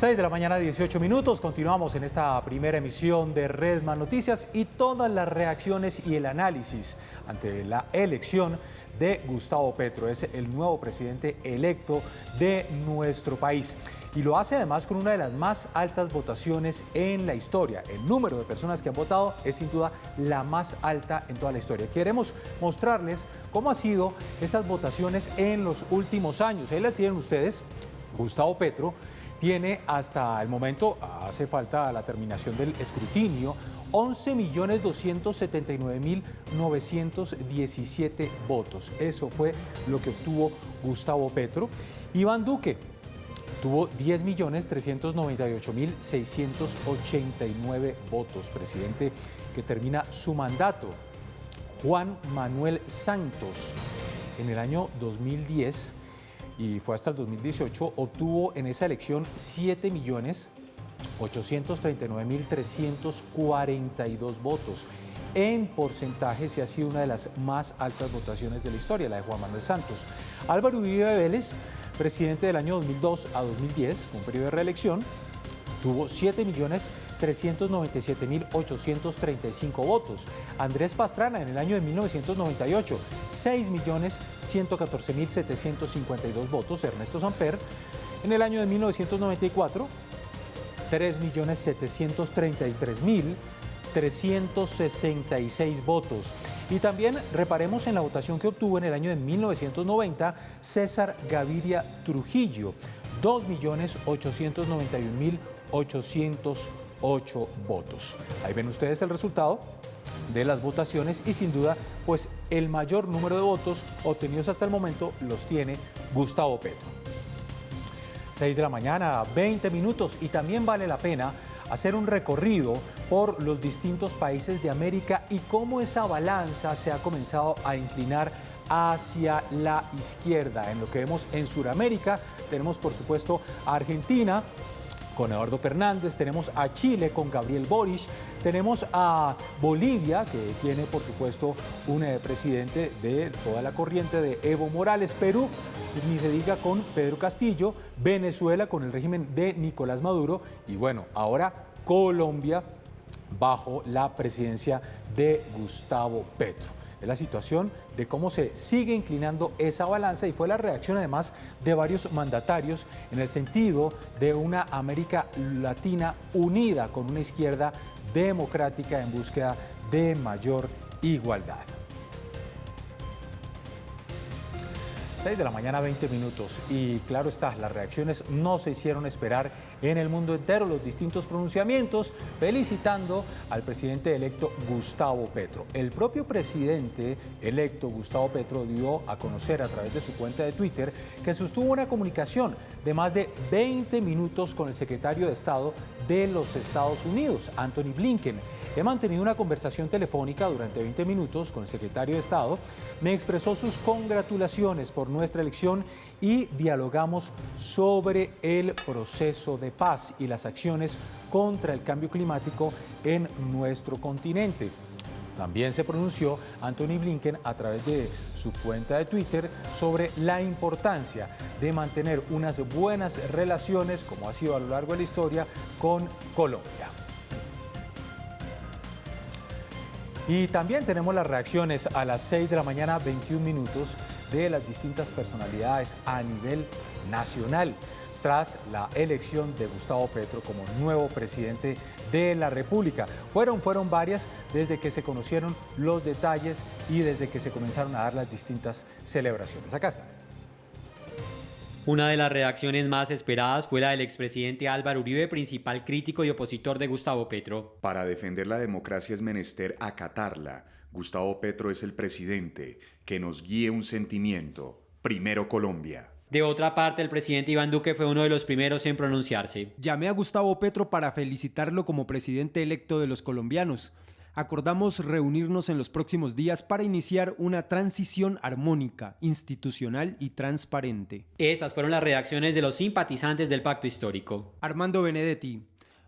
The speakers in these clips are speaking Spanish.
6 de la mañana, 18 minutos. Continuamos en esta primera emisión de Redman Noticias y todas las reacciones y el análisis ante la elección de Gustavo Petro. Es el nuevo presidente electo de nuestro país. Y lo hace además con una de las más altas votaciones en la historia. El número de personas que han votado es sin duda la más alta en toda la historia. Queremos mostrarles cómo han sido esas votaciones en los últimos años. Ahí las tienen ustedes. Gustavo Petro tiene hasta el momento, hace falta la terminación del escrutinio, 11.279.917 votos. Eso fue lo que obtuvo Gustavo Petro. Iván Duque tuvo 10.398.689 votos, presidente que termina su mandato. Juan Manuel Santos, en el año 2010, y fue hasta el 2018, obtuvo en esa elección 7.839.342 votos. En porcentaje, sí ha sido una de las más altas votaciones de la historia, la de Juan Manuel Santos. Álvaro Uribe Vélez, presidente del año 2002 a 2010, un periodo de reelección, tuvo 7.397.835 votos. Andrés Pastrana en el año de 1998, 6.114.752 votos. Ernesto Samper en el año de 1994, 3.733.366 votos. Y también reparemos en la votación que obtuvo en el año de 1990 César Gaviria Trujillo, 2.891.808 votos. Ahí ven ustedes el resultado de las votaciones y sin duda, pues el mayor número de votos obtenidos hasta el momento los tiene Gustavo Petro. 6 de la mañana, 20 minutos, y también vale la pena hacer un recorrido por los distintos países de América y cómo esa balanza se ha comenzado a inclinar hacia la izquierda. En lo que vemos en Sudamérica, tenemos por supuesto a Argentina con Eduardo Fernández, tenemos a Chile con Gabriel Boric, tenemos a Bolivia, que tiene por supuesto un presidente de toda la corriente de Evo Morales, Perú, ni se diga, con Pedro Castillo, Venezuela con el régimen de Nicolás Maduro y bueno, ahora Colombia bajo la presidencia de Gustavo Petro. Es la situación de cómo se sigue inclinando esa balanza y fue la reacción además de varios mandatarios en el sentido de una América Latina unida con una izquierda democrática en búsqueda de mayor igualdad. 6 de la mañana, 20 minutos. Y claro está, las reacciones no se hicieron esperar en el mundo entero. Los distintos pronunciamientos felicitando al presidente electo Gustavo Petro. El propio presidente electo Gustavo Petro dio a conocer a través de su cuenta de Twitter que sostuvo una comunicación de más de 20 minutos con el secretario de Estado de los Estados Unidos, Antony Blinken. He mantenido una conversación telefónica durante 20 minutos con el secretario de Estado. Me expresó sus congratulaciones por nuestra elección y dialogamos sobre el proceso de paz y las acciones contra el cambio climático en nuestro continente. También se pronunció Antony Blinken a través de su cuenta de Twitter sobre la importancia de mantener unas buenas relaciones, como ha sido a lo largo de la historia, con Colombia. Y también tenemos las reacciones a las 6 de la mañana, 21 minutos, de las distintas personalidades a nivel nacional tras la elección de Gustavo Petro como nuevo presidente de la República. Fueron varias desde que se conocieron los detalles y desde que se comenzaron a dar las distintas celebraciones. Acá está. Una de las reacciones más esperadas fue la del expresidente Álvaro Uribe, principal crítico y opositor de Gustavo Petro. Para defender la democracia es menester acatarla. Gustavo Petro es el presidente, que nos guíe un sentimiento. Primero Colombia. De otra parte, el presidente Iván Duque fue uno de los primeros en pronunciarse. Llamé a Gustavo Petro para felicitarlo como presidente electo de los colombianos. Acordamos reunirnos en los próximos días para iniciar una transición armónica, institucional y transparente. Estas fueron las reacciones de los simpatizantes del pacto histórico. Armando Benedetti: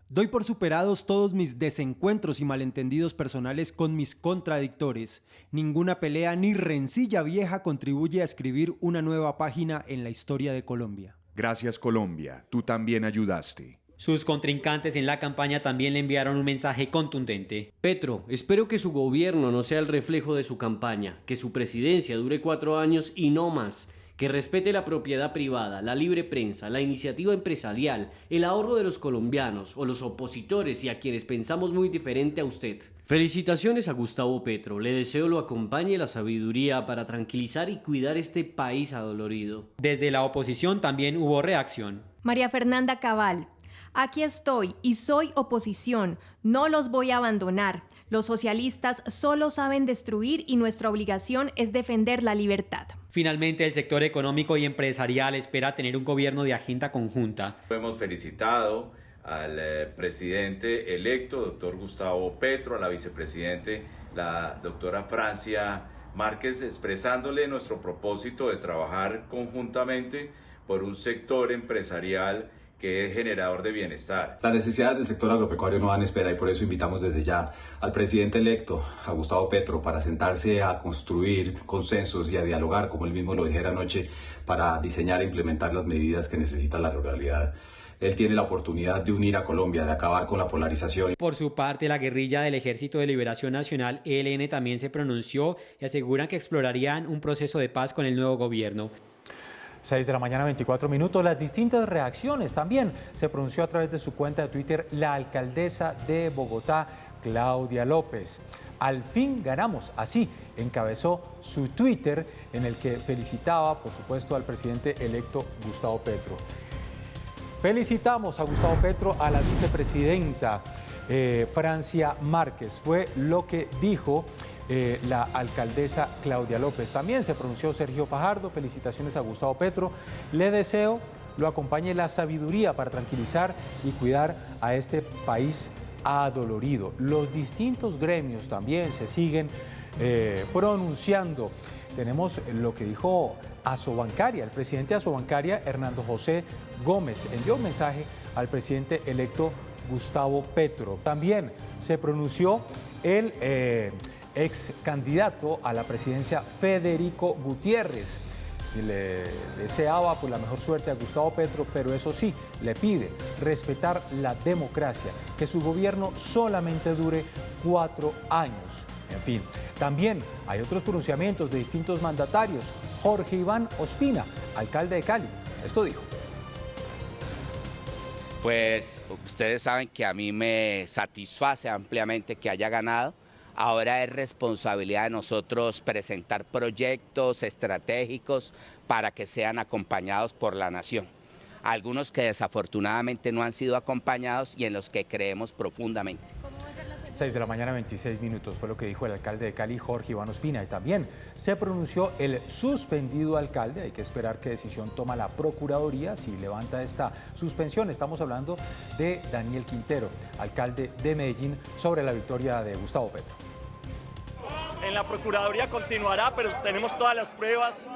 doy por superados todos mis desencuentros y malentendidos personales con mis contradictores. Ninguna pelea ni rencilla vieja contribuye a escribir una nueva página en la historia de Colombia. Gracias Colombia, tú también ayudaste. Sus contrincantes en la campaña también le enviaron un mensaje contundente. Petro, espero que su gobierno no sea el reflejo de su campaña, que su presidencia dure 4 años y no más, que respete la propiedad privada, la libre prensa, la iniciativa empresarial, el ahorro de los colombianos o los opositores y a quienes pensamos muy diferente a usted. Felicitaciones a Gustavo Petro, le deseo lo acompañe la sabiduría para tranquilizar y cuidar este país adolorido. Desde la oposición también hubo reacción. María Fernanda Cabal. Aquí estoy y soy oposición, no los voy a abandonar. Los socialistas solo saben destruir y nuestra obligación es defender la libertad. Finalmente, el sector económico y empresarial espera tener un gobierno de agenda conjunta. Hemos felicitado al presidente electo, doctor Gustavo Petro, a la vicepresidente, la doctora Francia Márquez, expresándole nuestro propósito de trabajar conjuntamente por un sector empresarial que es generador de bienestar. Las necesidades del sector agropecuario no dan espera y por eso invitamos desde ya al presidente electo, a Gustavo Petro, para sentarse a construir consensos y a dialogar, como él mismo lo dijera anoche, para diseñar e implementar las medidas que necesita la ruralidad. Él tiene la oportunidad de unir a Colombia, de acabar con la polarización. Por su parte, la guerrilla del Ejército de Liberación Nacional, ELN, también se pronunció y aseguran que explorarían un proceso de paz con el nuevo gobierno. 6 de la mañana, 24 minutos. Las distintas reacciones también se pronunció a través de su cuenta de Twitter la alcaldesa de Bogotá, Claudia López. Al fin ganamos, así encabezó su Twitter en el que felicitaba, por supuesto, al presidente electo Gustavo Petro. Felicitamos a Gustavo Petro, a la vicepresidenta Francia Márquez, fue lo que dijo la alcaldesa Claudia López. También se pronunció Sergio Fajardo, felicitaciones a Gustavo Petro. Le deseo lo acompañe la sabiduría para tranquilizar y cuidar a este país adolorido. Los distintos gremios también se siguen pronunciando. Tenemos lo que dijo Asobancaria, el presidente de Asobancaria, Hernando José Gómez, envió un mensaje al presidente electo Gustavo Petro. También se pronunció el ex candidato a la presidencia Federico Gutiérrez. Y le deseaba pues la mejor suerte a Gustavo Petro, pero eso sí, le pide respetar la democracia, que su gobierno solamente dure 4 años. En fin, también hay otros pronunciamientos de distintos mandatarios. Jorge Iván Ospina, alcalde de Cali, esto dijo. Pues ustedes saben que a mí me satisface ampliamente que haya ganado. Ahora es responsabilidad de nosotros presentar proyectos estratégicos para que sean acompañados por la nación. Algunos que desafortunadamente no han sido acompañados y en los que creemos profundamente. 6 de la mañana, 26 minutos, fue lo que dijo el alcalde de Cali, Jorge Iván Ospina. Y también se pronunció el suspendido alcalde. Hay que esperar qué decisión toma la Procuraduría si levanta esta suspensión. Estamos hablando de Daniel Quintero, alcalde de Medellín, sobre la victoria de Gustavo Petro. En la Procuraduría continuará, pero tenemos todas las pruebas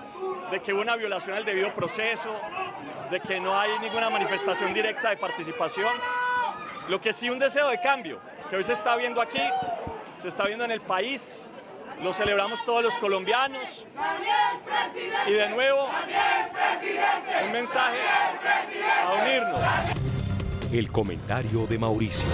de que hubo una violación al debido proceso, de que no hay ninguna manifestación directa de participación. Lo que sí, un deseo de cambio, que hoy se está viendo aquí, se está viendo en el país, lo celebramos todos los colombianos. Y de nuevo, un mensaje a unirnos. El comentario de Mauricio.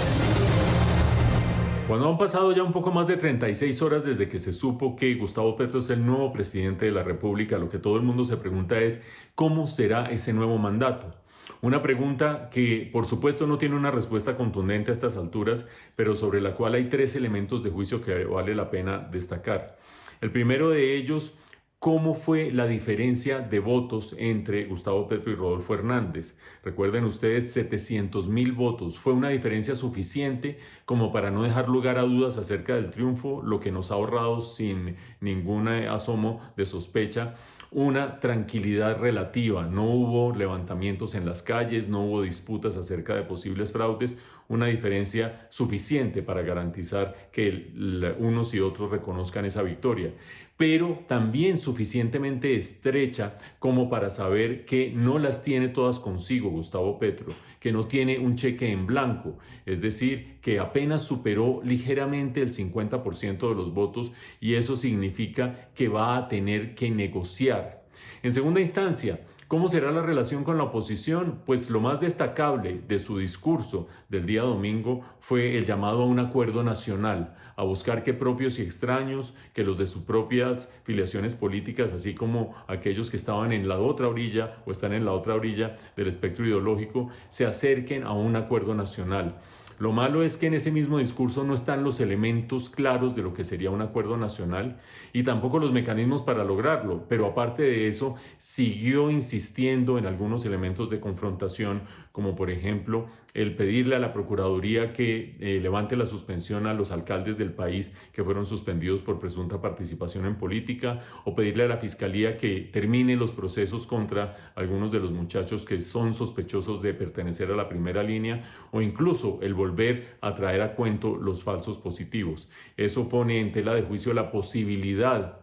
Cuando han pasado ya un poco más de 36 horas desde que se supo que Gustavo Petro es el nuevo presidente de la República, lo que todo el mundo se pregunta es ¿cómo será ese nuevo mandato? Una pregunta que, por supuesto, no tiene una respuesta contundente a estas alturas, pero sobre la cual hay 3 elementos de juicio que vale la pena destacar. El primero de ellos, ¿cómo fue la diferencia de votos entre Gustavo Petro y Rodolfo Hernández? Recuerden ustedes, 700.000 votos. ¿Fue una diferencia suficiente como para no dejar lugar a dudas acerca del triunfo, lo que nos ha ahorrado sin ningún asomo de sospecha una tranquilidad relativa? No hubo levantamientos en las calles, no hubo disputas acerca de posibles fraudes, una diferencia suficiente para garantizar que unos y otros reconozcan esa victoria, pero también suficientemente estrecha como para saber que no las tiene todas consigo Gustavo Petro, que no tiene un cheque en blanco, es decir, que apenas superó ligeramente el 50% de los votos y eso significa que va a tener que negociar. En segunda instancia, ¿Cómo será la relación con la oposición? Pues lo más destacable de su discurso del día domingo fue el llamado a un acuerdo nacional, a buscar que propios y extraños, que los de sus propias filiaciones políticas, así como aquellos que estaban en la otra orilla o están en la otra orilla del espectro ideológico, se acerquen a un acuerdo nacional. Lo malo es que en ese mismo discurso no están los elementos claros de lo que sería un acuerdo nacional y tampoco los mecanismos para lograrlo, pero aparte de eso siguió insistiendo en algunos elementos de confrontación, como por ejemplo el pedirle a la Procuraduría que levante la suspensión a los alcaldes del país que fueron suspendidos por presunta participación en política, o pedirle a la Fiscalía que termine los procesos contra algunos de los muchachos que son sospechosos de pertenecer a la primera línea, o incluso el volver a traer a cuento los falsos positivos. Eso pone en tela de juicio la posibilidad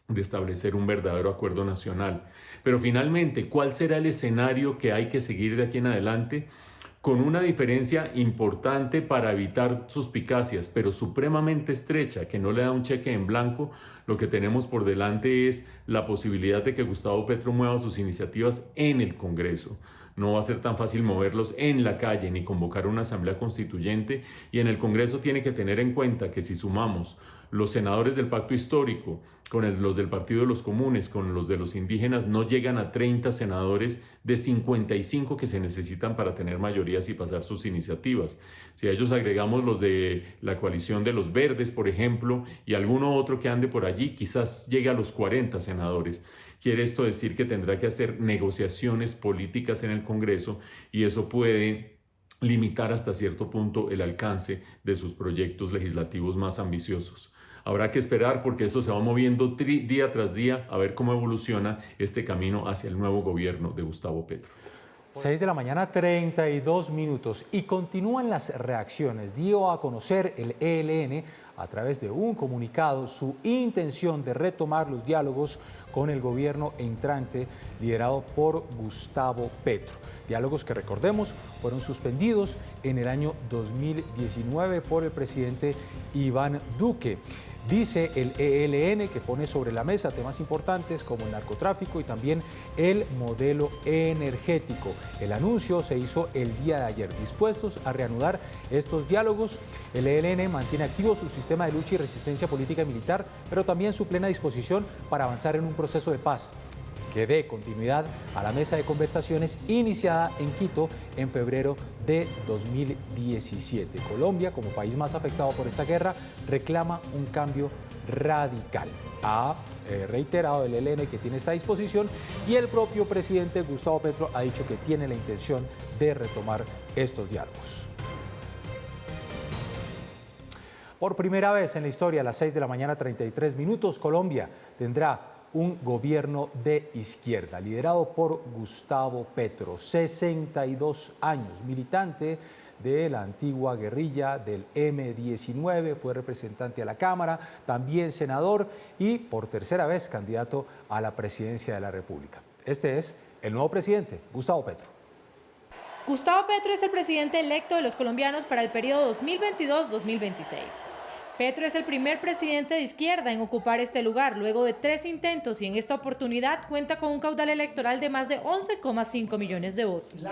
de establecer un verdadero acuerdo nacional. Pero finalmente, ¿cuál será el escenario que hay que seguir de aquí en adelante? Con una diferencia importante para evitar suspicacias, pero supremamente estrecha, que no le da un cheque en blanco. Lo que tenemos por delante es la posibilidad de que Gustavo Petro mueva sus iniciativas en el Congreso. No va a ser tan fácil moverlos en la calle ni convocar una asamblea constituyente, y en el Congreso tiene que tener en cuenta que si sumamos los senadores del pacto histórico con los del Partido de los Comunes, con los de los indígenas, no llegan a 30 senadores de 55 que se necesitan para tener mayorías y pasar sus iniciativas. Si a ellos agregamos los de la coalición de los verdes, por ejemplo, y alguno otro que ande por allí, quizás llegue a los 40 senadores. Quiere esto decir que tendrá que hacer negociaciones políticas en el Congreso, y eso puede limitar hasta cierto punto el alcance de sus proyectos legislativos más ambiciosos. Habrá que esperar, porque esto se va moviendo día tras día, a ver cómo evoluciona este camino hacia el nuevo gobierno de Gustavo Petro. 6 de la mañana, 32 minutos, y continúan las reacciones. Dio a conocer el ELN a través de un comunicado su intención de retomar los diálogos con el gobierno entrante liderado por Gustavo Petro. Diálogos que, recordemos, fueron suspendidos en el año 2019 por el presidente Iván Duque. Dice el ELN que pone sobre la mesa temas importantes como el narcotráfico y también el modelo energético. El anuncio se hizo el día de ayer. Dispuestos a reanudar estos diálogos, el ELN mantiene activo su sistema de lucha y resistencia política y militar, pero también su plena disposición para avanzar en un proceso de paz que dé continuidad a la mesa de conversaciones iniciada en Quito en febrero de 2017. Colombia, como país más afectado por esta guerra, reclama un cambio radical. Ha reiterado el ELN que tiene esta disposición, y el propio presidente Gustavo Petro ha dicho que tiene la intención de retomar estos diálogos. Por primera vez en la historia, a las 6 de la mañana, 33 minutos, Colombia tendrá un gobierno de izquierda, liderado por Gustavo Petro, 62 años, militante de la antigua guerrilla del M-19, fue representante a la Cámara, también senador y por tercera vez candidato a la presidencia de la República. Este es el nuevo presidente, Gustavo Petro. Gustavo Petro es el presidente electo de los colombianos para el periodo 2022-2026. Petro es el primer presidente de izquierda en ocupar este lugar luego de 3 intentos, y en esta oportunidad cuenta con un caudal electoral de más de 11,5 millones de votos.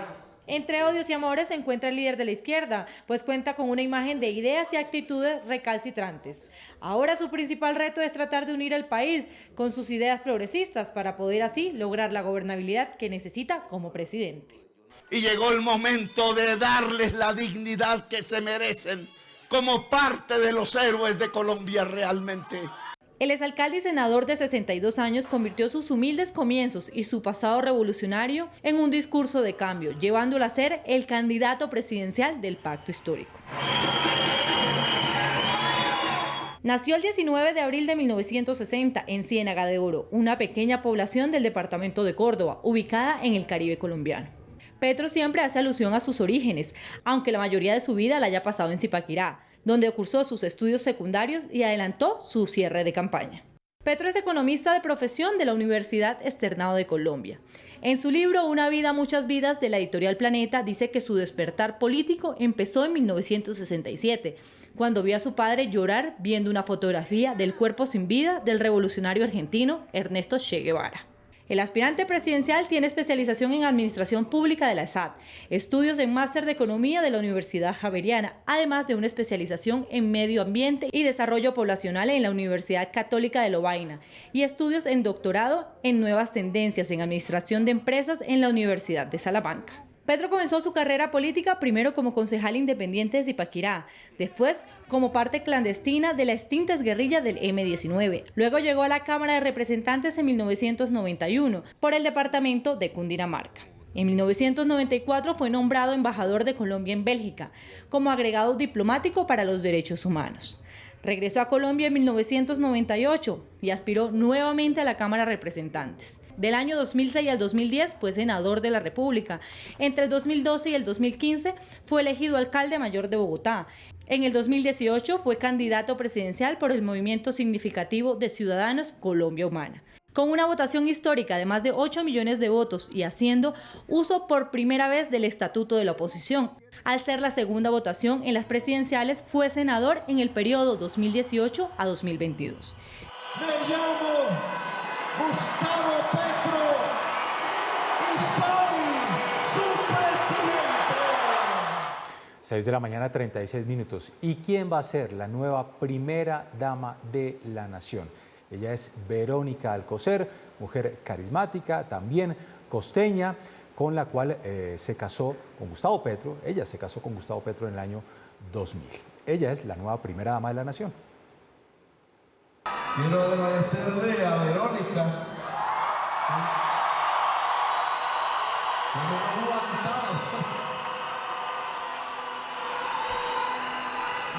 Entre odios y amores se encuentra el líder de la izquierda, pues cuenta con una imagen de ideas y actitudes recalcitrantes. Ahora su principal reto es tratar de unir al país con sus ideas progresistas para poder así lograr la gobernabilidad que necesita como presidente. Y llegó el momento de darles la dignidad que se merecen como parte de los héroes de Colombia realmente. El exalcalde y senador de 62 años convirtió sus humildes comienzos y su pasado revolucionario en un discurso de cambio, llevándolo a ser el candidato presidencial del pacto histórico. Nació el 19 de abril de 1960 en Ciénaga de Oro, una pequeña población del departamento de Córdoba, ubicada en el Caribe colombiano. Petro siempre hace alusión a sus orígenes, aunque la mayoría de su vida la haya pasado en Zipaquirá, donde cursó sus estudios secundarios y adelantó su cierre de campaña. Petro es economista de profesión de la Universidad Externado de Colombia. En su libro Una vida, muchas vidas, de la editorial Planeta, dice que su despertar político empezó en 1967, cuando vio a su padre llorar viendo una fotografía del cuerpo sin vida del revolucionario argentino Ernesto Che Guevara. El aspirante presidencial tiene especialización en Administración Pública de la ESAT, estudios en Máster de Economía de la Universidad Javeriana, además de una especialización en Medio Ambiente y Desarrollo Poblacional en la Universidad Católica de Lovaina y estudios en doctorado en Nuevas Tendencias en Administración de Empresas en la Universidad de Salamanca. Petro comenzó su carrera política primero como concejal independiente de Zipaquirá, después como parte clandestina de la extinta guerrilla del M-19. Luego llegó a la Cámara de Representantes en 1991 por el departamento de Cundinamarca. En 1994 fue nombrado embajador de Colombia en Bélgica, como agregado diplomático para los derechos humanos. Regresó a Colombia en 1998 y aspiró nuevamente a la Cámara de Representantes. Del año 2006 al 2010 fue senador de la República. Entre el 2012 y el 2015 fue elegido alcalde mayor de Bogotá. En el 2018 fue candidato presidencial por el movimiento significativo de Ciudadanos Colombia Humana. Con una votación histórica de más de 8 millones de votos y haciendo uso por primera vez del estatuto de la oposición. Al ser la segunda votación en las presidenciales, fue senador en el periodo 2018 a 2022. Me llamo Gustavo Petro y soy su presidente. 6 de la mañana, 36 minutos. ¿Y quién va a ser la nueva primera dama de la nación? Ella es Verónica Alcocer, mujer carismática, también costeña, con la cual se casó con Gustavo Petro. Ella se casó con Gustavo Petro en el año 2000. Ella es la nueva primera dama de la nación. Quiero agradecerle a Verónica que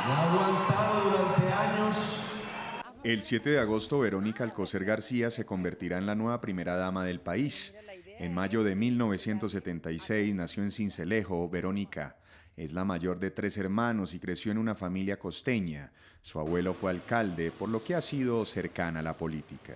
me ha aguantado durante años. El 7 de agosto, Verónica Alcocer García se convertirá en la nueva primera dama del país. En mayo de 1976 nació en Sincelejo. Verónica es la mayor de 3 hermanos y creció en una familia costeña. Su abuelo fue alcalde, por lo que ha sido cercana a la política.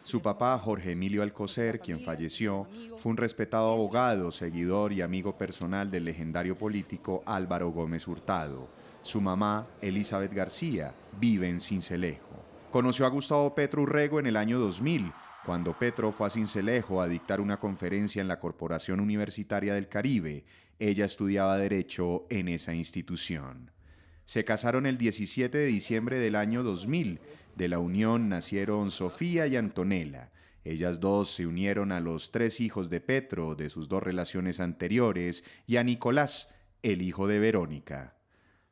Su papá, Jorge Emilio Alcocer, quien falleció, fue un respetado abogado, seguidor y amigo personal del legendario político Álvaro Gómez Hurtado. Su mamá, Elizabeth García, vive en Sincelejo. Conoció a Gustavo Petro Urrego en el año 2000, cuando Petro fue a Sincelejo a dictar una conferencia en la Corporación Universitaria del Caribe. Ella estudiaba Derecho en esa institución. Se casaron el 17 de diciembre del año 2000. De la unión nacieron Sofía y Antonella. Ellas dos se unieron a los 3 hijos de Petro de sus 2 relaciones anteriores y a Nicolás, el hijo de Verónica.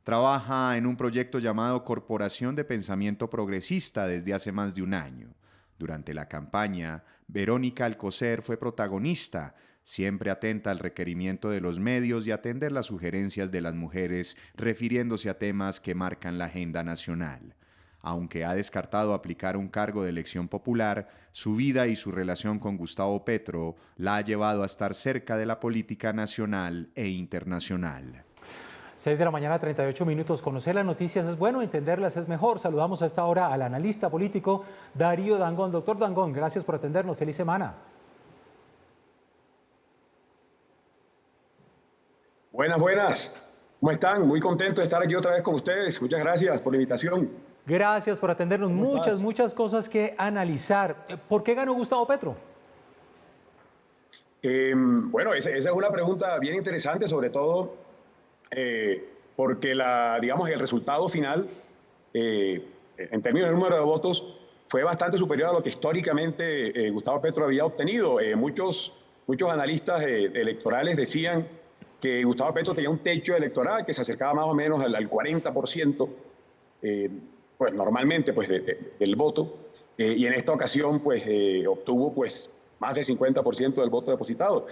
Trabaja en un proyecto llamado Corporación de Pensamiento Progresista desde hace más de un año. Durante la campaña, Verónica Alcocer fue protagonista, siempre atenta al requerimiento de los medios y atender las sugerencias de las mujeres refiriéndose a temas que marcan la agenda nacional. Aunque ha descartado aplicar un cargo de elección popular, su vida y su relación con Gustavo Petro la ha llevado a estar cerca de la política nacional e internacional. 6 de la mañana, 38 minutos. Conocer las noticias es bueno, entenderlas es mejor. Saludamos a esta hora al analista político Darío Dangond. Doctor Dangond, gracias por atendernos. Feliz semana. Buenas. ¿Cómo están? Muy contento de estar aquí otra vez con ustedes. Muchas gracias por la invitación. Gracias por atendernos. Muchas cosas que analizar. ¿Por qué ganó Gustavo Petro? Bueno, esa es una pregunta bien interesante, sobre todo porque el resultado final, en términos de número de votos, fue bastante superior a lo que históricamente Gustavo Petro había obtenido. Muchos analistas electorales decían que Gustavo Petro tenía un techo electoral que se acercaba más o menos al 40%, pues normalmente del voto, y en esta ocasión pues obtuvo pues más del 50% del voto depositado.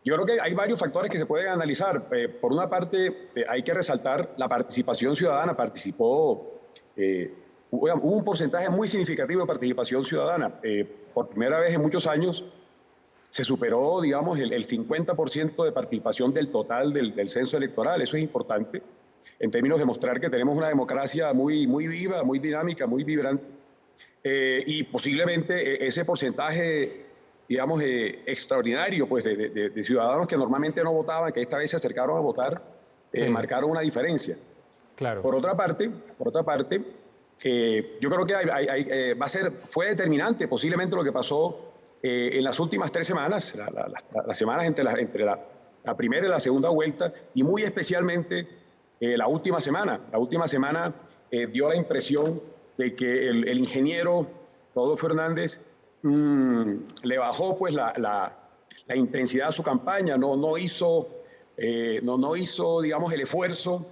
Yo creo que hay varios factores que se pueden analizar. Por una parte, hay que resaltar la participación ciudadana. Hubo un porcentaje muy significativo de participación ciudadana. Por primera vez en muchos años se superó, digamos, el 50% de participación del total del censo electoral. Eso es importante en términos de mostrar que tenemos una democracia muy viva, muy dinámica, muy vibrante. Y posiblemente ese porcentaje, digamos, extraordinario pues, de ciudadanos que normalmente no votaban, que esta vez se acercaron a votar, marcaron una diferencia. Claro. Por otra parte, yo creo que fue determinante posiblemente lo que pasó en las últimas 3 semanas, las semanas entre la primera y la segunda vuelta, y muy especialmente la última semana. La última semana dio la impresión de que el ingeniero Rodolfo Hernández le bajó pues la intensidad a su campaña, no hizo, digamos, el esfuerzo,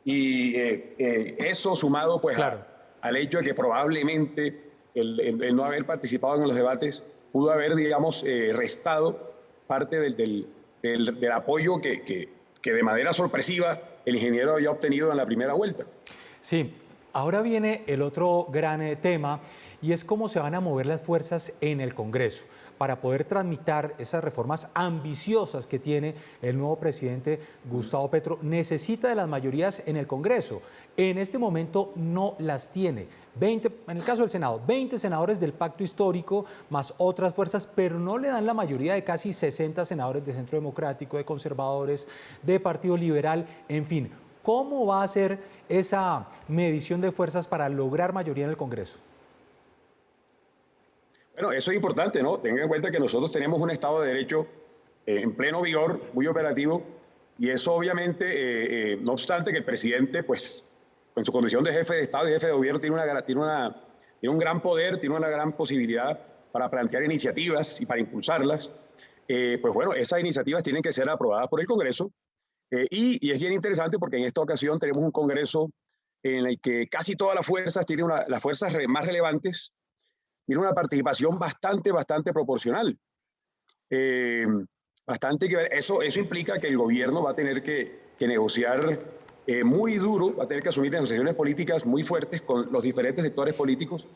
y eso sumado pues al hecho de que probablemente el no haber participado en los debates pudo haber, digamos, restado parte del apoyo que de manera sorpresiva el ingeniero había obtenido en la primera vuelta. Sí, ahora viene el otro gran tema, y es cómo se van a mover las fuerzas en el Congreso para poder tramitar esas reformas ambiciosas que tiene el nuevo presidente Gustavo Petro. Necesita de las mayorías en el Congreso. En este momento no las tiene. 20, en el caso del Senado, 20 senadores del pacto histórico más otras fuerzas, pero no le dan la mayoría de casi 60 senadores de Centro Democrático, de conservadores, de Partido Liberal, en fin. ¿Cómo va a ser esa medición de fuerzas para lograr mayoría en el Congreso? Bueno, eso es importante, ¿no? Tengan en cuenta que nosotros tenemos un Estado de Derecho en pleno vigor, muy operativo, y eso obviamente, no obstante que el presidente, pues, en su condición de jefe de Estado y jefe de gobierno, tiene un gran poder, tiene una gran posibilidad para plantear iniciativas y para impulsarlas, pues bueno, esas iniciativas tienen que ser aprobadas por el Congreso, y es bien interesante porque en esta ocasión tenemos un Congreso en el que casi todas las fuerzas tienen las fuerzas más relevantes, tiene una participación bastante proporcional. Eso implica que el gobierno va a tener que negociar muy duro, va a tener que asumir negociaciones políticas muy fuertes con los diferentes sectores políticos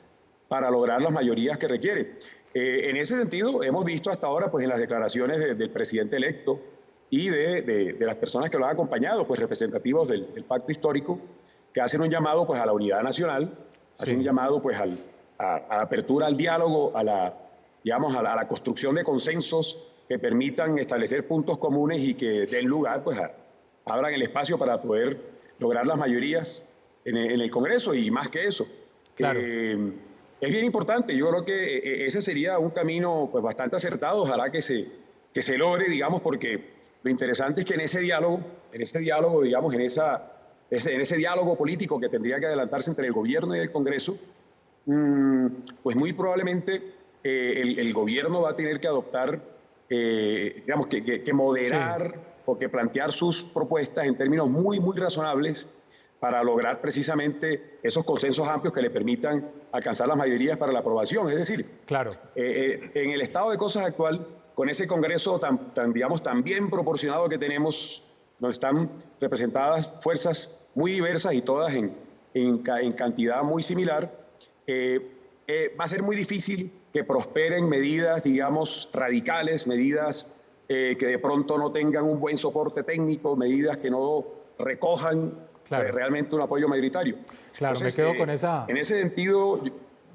para lograr las mayorías que requiere. En ese sentido, hemos visto hasta ahora, pues, en las declaraciones del presidente electo y de las personas que lo han acompañado, pues representativos del pacto histórico, que hacen un llamado, pues, a la unidad nacional, hacen un llamado, pues, a la apertura al diálogo, a la construcción de consensos que permitan establecer puntos comunes y que den lugar, pues, abran el espacio para poder lograr las mayorías en el Congreso, y más que eso. Claro. Es bien importante. Yo creo que ese sería un camino, pues, bastante acertado. Ojalá que se logre, digamos, porque lo interesante es que en ese diálogo, digamos, en ese diálogo político que tendría que adelantarse entre el gobierno y el Congreso, pues muy probablemente el gobierno va a tener que adoptar, digamos, que moderar o que plantear sus propuestas en términos muy razonables para lograr precisamente esos consensos amplios que le permitan alcanzar las mayorías para la aprobación. Es decir, claro, en el estado de cosas actual, con ese Congreso digamos, tan bien proporcionado que tenemos, nos están representadas fuerzas muy diversas y todas en cantidad muy similar. Va a ser muy difícil que prosperen medidas, digamos, radicales, medidas que de pronto no tengan un buen soporte técnico, medidas que no recojan realmente un apoyo mayoritario. Claro, entonces, me quedo con esa... En ese sentido,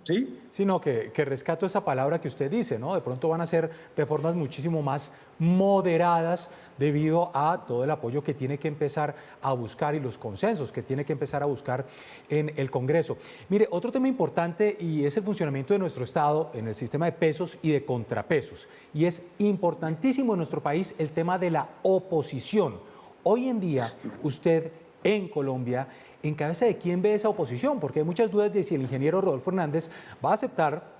¿sí? Sino que rescato esa palabra que usted dice, ¿no? De pronto van a ser reformas muchísimo más moderadas debido a todo el apoyo que tiene que empezar a buscar y los consensos que tiene que empezar a buscar en el Congreso. Mire, otro tema importante, y es el funcionamiento de nuestro Estado en el sistema de pesos y de contrapesos. Y es importantísimo en nuestro país el tema de la oposición. Hoy en día, usted en Colombia, ¿en cabeza de quién ve esa oposición? Porque hay muchas dudas de si el ingeniero Rodolfo Hernández va a aceptar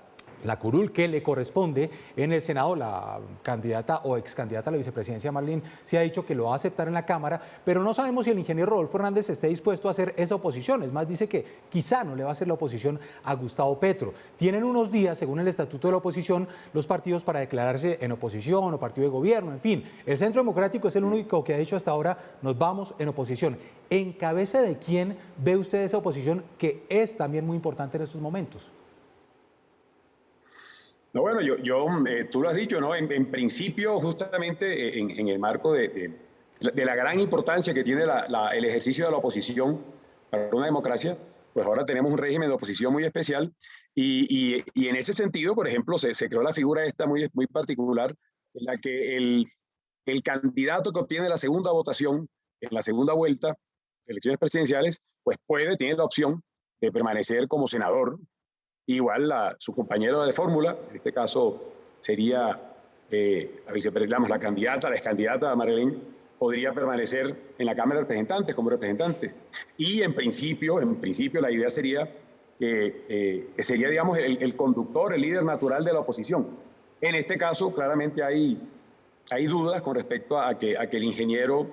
la curul que le corresponde en el Senado. La candidata o ex candidata a la vicepresidencia, Marlene, se ha dicho que lo va a aceptar en la Cámara, pero no sabemos si el ingeniero Rodolfo Hernández esté dispuesto a hacer esa oposición. Es más, dice que quizá no le va a hacer la oposición a Gustavo Petro. Tienen unos días, según el estatuto de la oposición, los partidos para declararse en oposición o partido de gobierno, en fin. El Centro Democrático es el único que ha dicho hasta ahora, nos vamos en oposición. ¿En cabeza de quién ve usted esa oposición, que es también muy importante en estos momentos? No, bueno, tú lo has dicho, ¿no? En principio, justamente en el marco de la gran importancia que tiene el ejercicio de la oposición para una democracia, pues ahora tenemos un régimen de oposición muy especial y en ese sentido, por ejemplo, se creó la figura esta muy particular en la que el candidato que obtiene la segunda votación en la segunda vuelta de elecciones presidenciales, pues tiene la opción permanecer como senador. Igual su compañero de fórmula, en este caso sería la candidata, la excandidata Marilyn, podría permanecer en la Cámara de Representantes como representante. Y en principio la idea sería que sería, digamos, el conductor, el líder natural de la oposición. En este caso, claramente hay dudas con respecto a que el ingeniero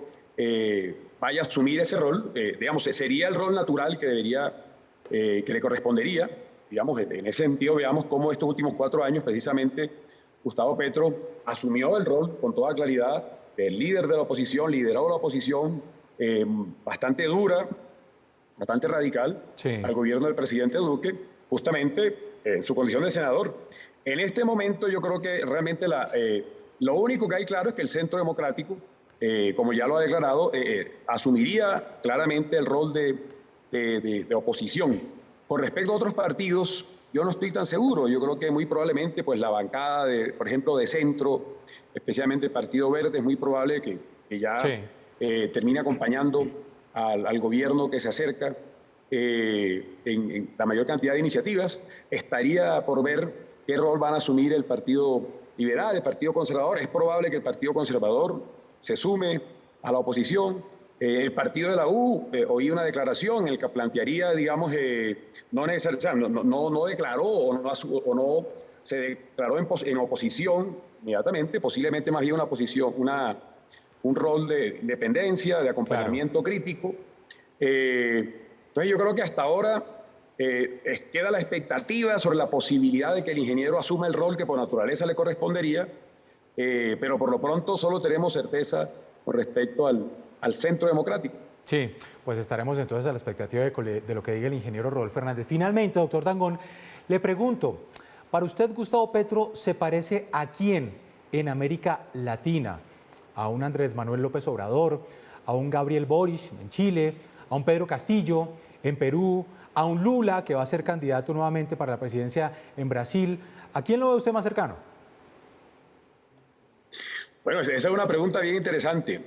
vaya a asumir ese rol. Digamos, sería el rol natural que le correspondería. Digamos, en ese sentido, veamos cómo estos últimos 4 años, precisamente, Gustavo Petro asumió el rol con toda claridad del líder de la oposición, lideró la oposición bastante dura, bastante radical, al gobierno del presidente Duque, justamente en su condición de senador. En este momento yo creo que realmente lo único que hay claro es que el Centro Democrático, como ya lo ha declarado, asumiría claramente el rol de oposición. Con respecto a otros partidos, yo no estoy tan seguro. Yo creo que muy probablemente pues, la bancada, por ejemplo, de centro, especialmente el Partido Verde, es muy probable que ya termine acompañando al gobierno que se acerca en la mayor cantidad de iniciativas. Estaría por ver qué rol van a asumir el Partido Liberal, el Partido Conservador. Es probable que el Partido Conservador se sume a la oposición. El partido de la U, oí una declaración en la que plantearía, digamos, no declaró o no se declaró en oposición inmediatamente, posiblemente más bien un rol de independencia, de acompañamiento crítico. Entonces yo creo que hasta ahora queda la expectativa sobre la posibilidad de que el ingeniero asuma el rol que por naturaleza le correspondería, pero por lo pronto solo tenemos certeza con respecto al Centro Democrático. Sí, pues estaremos entonces a la expectativa de lo que diga el ingeniero Rodolfo Hernández. Finalmente, doctor Dangond, le pregunto, ¿para usted Gustavo Petro se parece a quién en América Latina? ¿A un Andrés Manuel López Obrador? ¿A un Gabriel Boric en Chile? ¿A un Pedro Castillo en Perú? ¿A un Lula que va a ser candidato nuevamente para la presidencia en Brasil? ¿A quién lo ve usted más cercano? Bueno, esa es una pregunta bien interesante.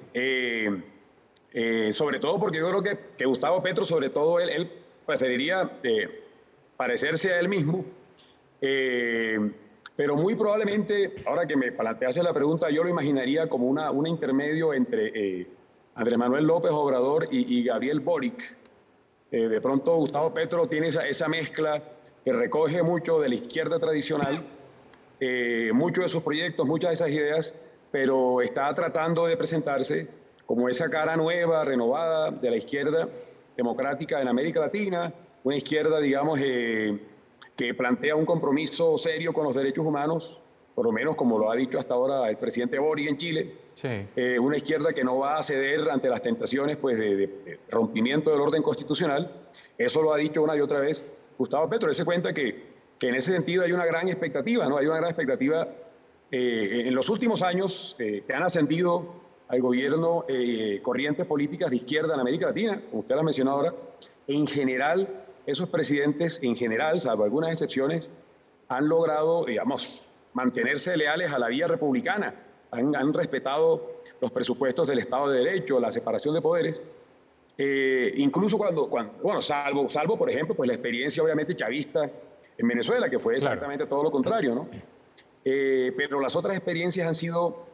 Sobre todo porque yo creo que Gustavo Petro, sobre todo, él preferiría parecerse a él mismo. Pero muy probablemente, ahora que me plantease la pregunta, yo lo imaginaría como un intermedio entre Andrés Manuel López Obrador y Gabriel Boric. De pronto Gustavo Petro tiene esa mezcla que recoge mucho de la izquierda tradicional, muchos de sus proyectos, muchas de esas ideas, pero está tratando de presentarse como esa cara nueva, renovada de la izquierda democrática en América Latina, una izquierda, digamos, que plantea un compromiso serio con los derechos humanos, por lo menos como lo ha dicho hasta ahora el presidente Boric en Chile, una izquierda que no va a ceder ante las tentaciones pues, de rompimiento del orden constitucional. Eso lo ha dicho una y otra vez Gustavo Petro. Él se cuenta que en ese sentido hay una gran expectativa, ¿no? Hay una gran expectativa en los últimos años que han ascendido al gobierno corrientes políticas de izquierda en América Latina, como usted lo ha mencionado ahora. En general, esos presidentes, en general, salvo algunas excepciones, han logrado, digamos, mantenerse leales a la vía republicana, han respetado los presupuestos del Estado de Derecho, la separación de poderes, incluso bueno, salvo, por ejemplo, pues la experiencia obviamente chavista en Venezuela, que fue exactamente todo lo contrario, ¿no? Pero las otras experiencias han sido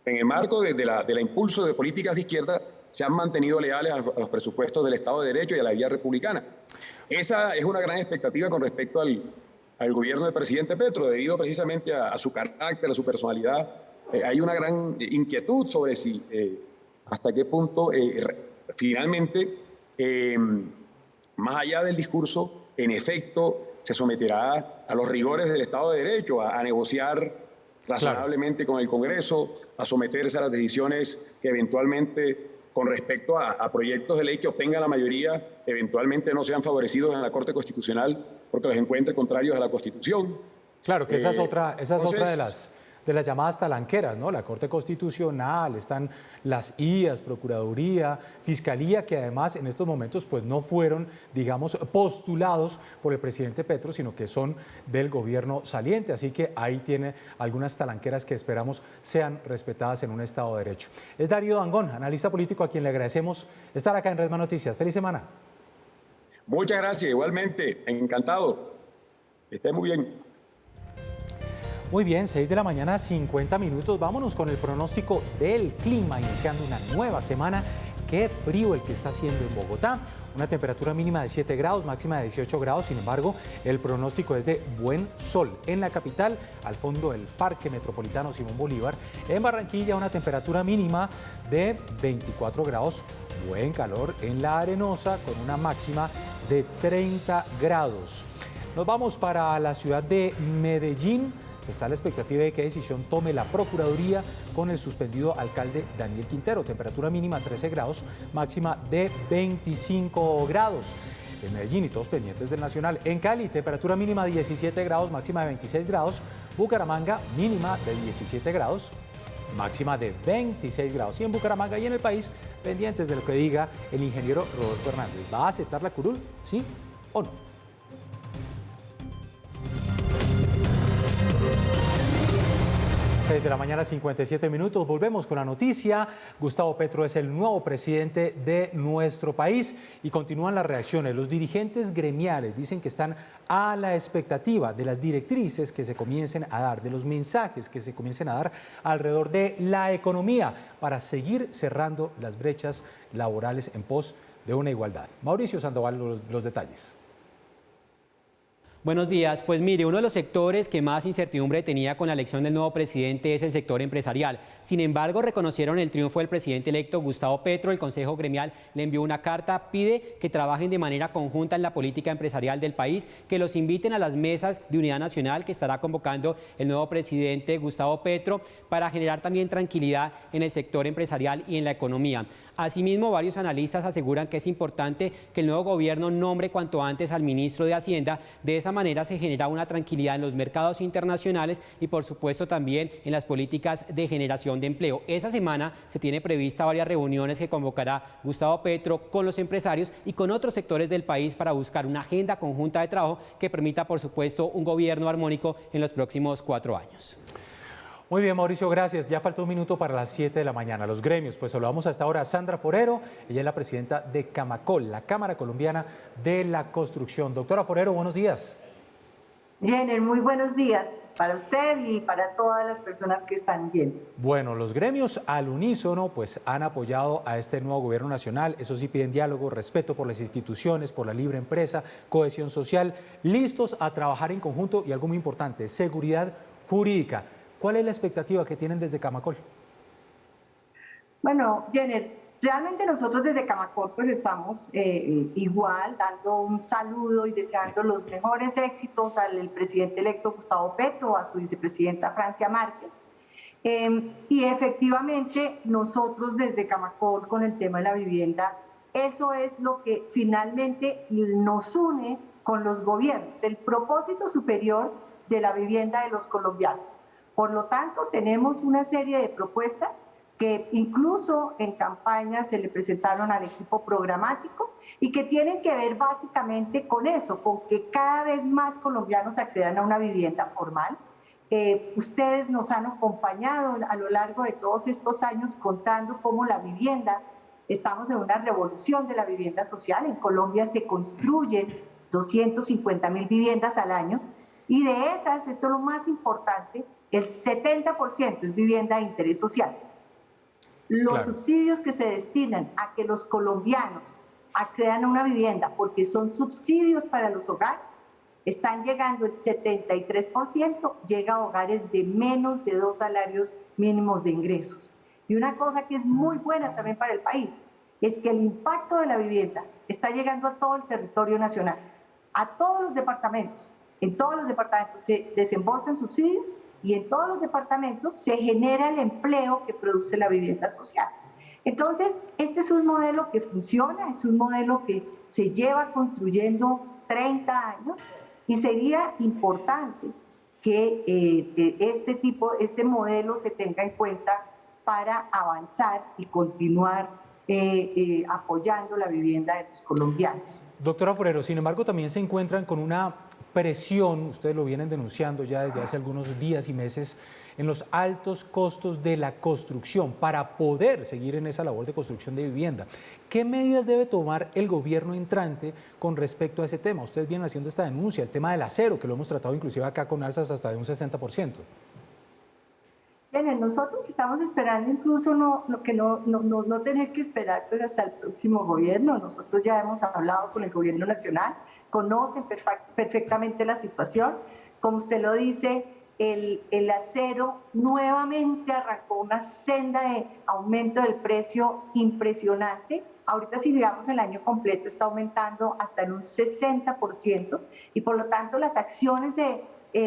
en el marco de la impulso de políticas de izquierda, se han mantenido leales a los presupuestos del Estado de Derecho y a la vía republicana. Esa es una gran expectativa con respecto al gobierno del presidente Petro, debido precisamente a su carácter, a su personalidad. Hay una gran inquietud sobre si hasta qué punto finalmente, más allá del discurso, en efecto se someterá a los rigores del Estado de Derecho, a negociar razonablemente con el Congreso, a someterse a las decisiones que eventualmente, con respecto a proyectos de ley que obtengan la mayoría, eventualmente no sean favorecidos en la Corte Constitucional porque los encuentre contrarios a la Constitución. Claro, que esa es otra de las llamadas talanqueras, ¿no? La Corte Constitucional, están las IAS, Procuraduría, Fiscalía, que además en estos momentos pues no fueron, digamos, postulados por el presidente Petro, sino que son del gobierno saliente. Así que ahí tiene algunas talanqueras que esperamos sean respetadas en un Estado de Derecho. Es Darío Dangond, analista político, a quien le agradecemos estar acá en Red Más Noticias. ¡Feliz semana! Muchas gracias, igualmente, encantado. Que esté muy bien. Muy bien, 6 de la mañana, 50 minutos. Vámonos con el pronóstico del clima, iniciando una nueva semana. Qué frío el que está haciendo en Bogotá. Una temperatura mínima de 7 grados, máxima de 18 grados. Sin embargo, el pronóstico es de buen sol en la capital, al fondo del Parque Metropolitano Simón Bolívar. En Barranquilla, una temperatura mínima de 24 grados. Buen calor en La Arenosa, con una máxima de 30 grados. Nos vamos para la ciudad de Medellín. Está la expectativa de qué decisión tome la Procuraduría con el suspendido alcalde Daniel Quintero. Temperatura mínima 13 grados, máxima de 25 grados. En Medellín y todos pendientes del Nacional. En Cali, temperatura mínima 17 grados, máxima de 26 grados. Bucaramanga, mínima de 17 grados, máxima de 26 grados. Y en Bucaramanga y en el país, pendientes de lo que diga el ingeniero Rodolfo Hernández. ¿Va a aceptar la curul? ¿Sí o no? 6 de la mañana, 57 minutos. Volvemos con la noticia. Gustavo Petro es el nuevo presidente de nuestro país y continúan las reacciones. Los dirigentes gremiales dicen que están a la expectativa de las directrices que se comiencen a dar, de los mensajes que se comiencen a dar alrededor de la economía para seguir cerrando las brechas laborales en pos de una igualdad. Mauricio Sandoval, los detalles. Buenos días. Pues mire, uno de los sectores que más incertidumbre tenía con la elección del nuevo presidente es el sector empresarial. Sin embargo, reconocieron el triunfo del presidente electo Gustavo Petro. El Consejo Gremial le envió una carta, pide que trabajen de manera conjunta en la política empresarial del país, que los inviten a las mesas de unidad nacional que estará convocando el nuevo presidente Gustavo Petro para generar también tranquilidad en el sector empresarial y en la economía. Asimismo, varios analistas aseguran que es importante que el nuevo gobierno nombre cuanto antes al ministro de Hacienda. De esa manera se genera una tranquilidad en los mercados internacionales y, por supuesto, también en las políticas de generación de empleo. Esa semana se tiene prevista varias reuniones que convocará Gustavo Petro con los empresarios y con otros sectores del país para buscar una agenda conjunta de trabajo que permita, por supuesto, un gobierno armónico en los próximos 4 años. Muy bien, Mauricio, gracias. Ya falta un minuto para las 7 de la mañana. Los gremios, pues saludamos hasta ahora a Sandra Forero. Ella es la presidenta de Camacol, la Cámara Colombiana de la Construcción. Doctora Forero, buenos días. Jenner, muy buenos días para usted y para todas las personas que están viendo. Bueno, los gremios al unísono pues han apoyado a este nuevo gobierno nacional. Eso sí, piden diálogo, respeto por las instituciones, por la libre empresa, cohesión social, listos a trabajar en conjunto y algo muy importante, seguridad jurídica. ¿Cuál es la expectativa que tienen desde Camacol? Bueno, Jenner, realmente nosotros desde Camacol pues estamos igual dando un saludo y deseando los mejores éxitos al presidente electo Gustavo Petro, a su vicepresidenta Francia Márquez. Y efectivamente nosotros desde Camacol con el tema de la vivienda, eso es lo que finalmente nos une con los gobiernos, el propósito superior de la vivienda de los colombianos. Por lo tanto, tenemos una serie de propuestas que incluso en campaña se le presentaron al equipo programático y que tienen que ver básicamente con eso, con que cada vez más colombianos accedan a una vivienda formal. Ustedes nos han acompañado a lo largo de todos estos años contando cómo la vivienda, estamos en una revolución de la vivienda social. En Colombia se construyen 250.000 viviendas al año y de esas, esto es lo más importante, el 70% es vivienda de interés social. Los subsidios que se destinan a que los colombianos accedan a una vivienda, porque son subsidios para los hogares, están llegando el 73%, llega a hogares de menos de 2 salarios mínimos de ingresos. Y una cosa que es muy buena también para el país, es que el impacto de la vivienda está llegando a todo el territorio nacional, a todos los departamentos. En todos los departamentos se desembolsan subsidios y en todos los departamentos se genera el empleo que produce la vivienda social. Entonces, este es un modelo que funciona, es un modelo que se lleva construyendo 30 años y sería importante que este modelo se tenga en cuenta para avanzar y continuar apoyando la vivienda de los colombianos. Doctora Forero, sin embargo, también se encuentran con una presión, ustedes lo vienen denunciando ya desde hace algunos días y meses, en los altos costos de la construcción para poder seguir en esa labor de construcción de vivienda. ¿Qué medidas debe tomar el gobierno entrante con respecto a ese tema? Ustedes vienen haciendo esta denuncia, el tema del acero, que lo hemos tratado inclusive acá con alzas hasta de un 60%. Bien, nosotros estamos esperando incluso no tener que esperar pues, hasta el próximo gobierno. Nosotros ya hemos hablado con el gobierno nacional, conocen perfectamente la situación. Como usted lo dice, el acero nuevamente arrancó una senda de aumento del precio impresionante. Ahorita si miramos el año completo está aumentando hasta en un 60% y por lo tanto las acciones de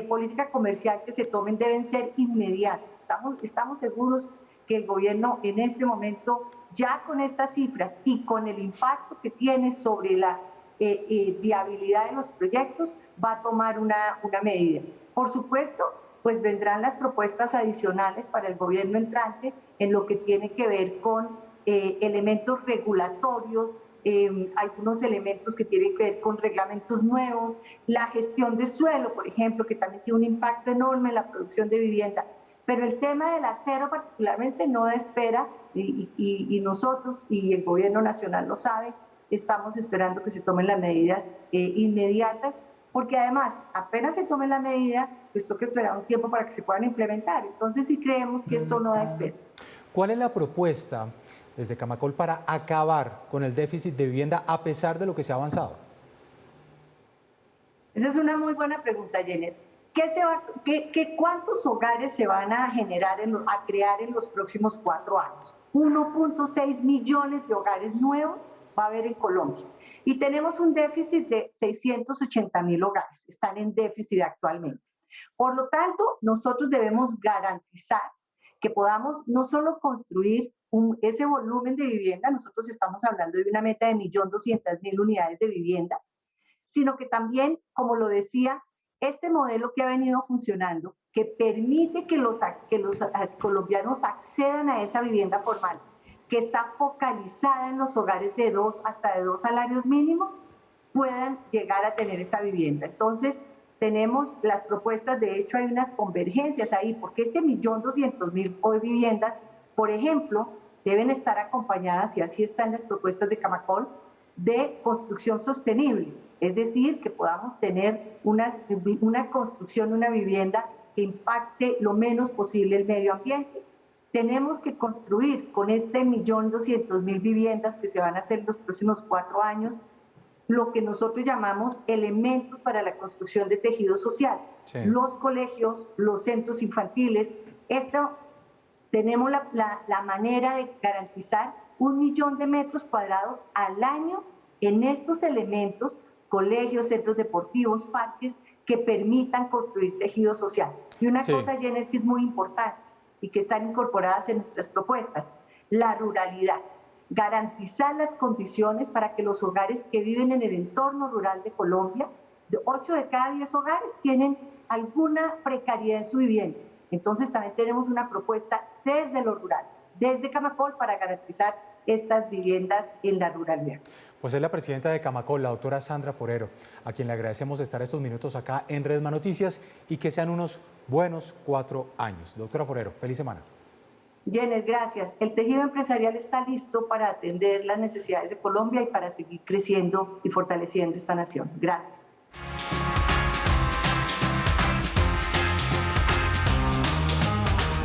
política comercial que se tomen deben ser inmediatas. Estamos seguros que el gobierno en este momento, ya con estas cifras y con el impacto que tiene sobre la viabilidad de los proyectos, va a tomar una medida. Por supuesto, pues vendrán las propuestas adicionales para el gobierno entrante en lo que tiene que ver con elementos regulatorios, algunos elementos que tienen que ver con reglamentos nuevos, la gestión de suelo, por ejemplo, que también tiene un impacto enorme en la producción de vivienda. Pero el tema del acero particularmente no da espera y nosotros y el gobierno nacional lo sabe, estamos esperando que se tomen las medidas inmediatas, porque además apenas se tome la medida, pues toca esperar un tiempo para que se puedan implementar. Entonces sí creemos que esto no da espera. ¿Cuál es la propuesta desde Camacol para acabar con el déficit de vivienda a pesar de lo que se ha avanzado? Esa es una muy buena pregunta, Jenner. ¿Cuántos hogares se van a generar, a crear en los próximos 4 años? 1.6 millones de hogares nuevos va a haber en Colombia. Y tenemos un déficit de 680.000 hogares, están en déficit actualmente. Por lo tanto, nosotros debemos garantizar que podamos no solo construir ese volumen de vivienda, nosotros estamos hablando de una meta de 1.200.000 unidades de vivienda, sino que también, como lo decía, este modelo que ha venido funcionando, que permite que los colombianos accedan a esa vivienda formal, que está focalizada en los hogares de 2 salarios mínimos, puedan llegar a tener esa vivienda. Entonces, tenemos las propuestas, de hecho hay unas convergencias ahí, porque este 1.200.000 hoy viviendas, por ejemplo, deben estar acompañadas, y así están las propuestas de Camacol, de construcción sostenible, es decir, que podamos tener una construcción, una vivienda que impacte lo menos posible el medio ambiente. Tenemos que construir con este 1.200.000 viviendas que se van a hacer en los próximos 4 años, lo que nosotros llamamos elementos para la construcción de tejido social. Sí. Los colegios, los centros infantiles, tenemos la manera de garantizar 1 millón de metros cuadrados al año en estos elementos, colegios, centros deportivos, parques, que permitan construir tejido social. Y una cosa, Jenner, que es muy importante y que están incorporadas en nuestras propuestas, la ruralidad. Garantizar las condiciones para que los hogares que viven en el entorno rural de Colombia, 8 de cada 10 hogares tienen alguna precariedad en su vivienda. Entonces también tenemos una propuesta desde lo rural, desde Camacol, para garantizar estas viviendas en la ruralidad. Pues es la presidenta de Camacol, la doctora Sandra Forero, a quien le agradecemos estar estos minutos acá en Redma Noticias y que sean unos buenos 4 años. Doctora Forero, feliz semana. Jenner, gracias. El tejido empresarial está listo para atender las necesidades de Colombia y para seguir creciendo y fortaleciendo esta nación. Gracias.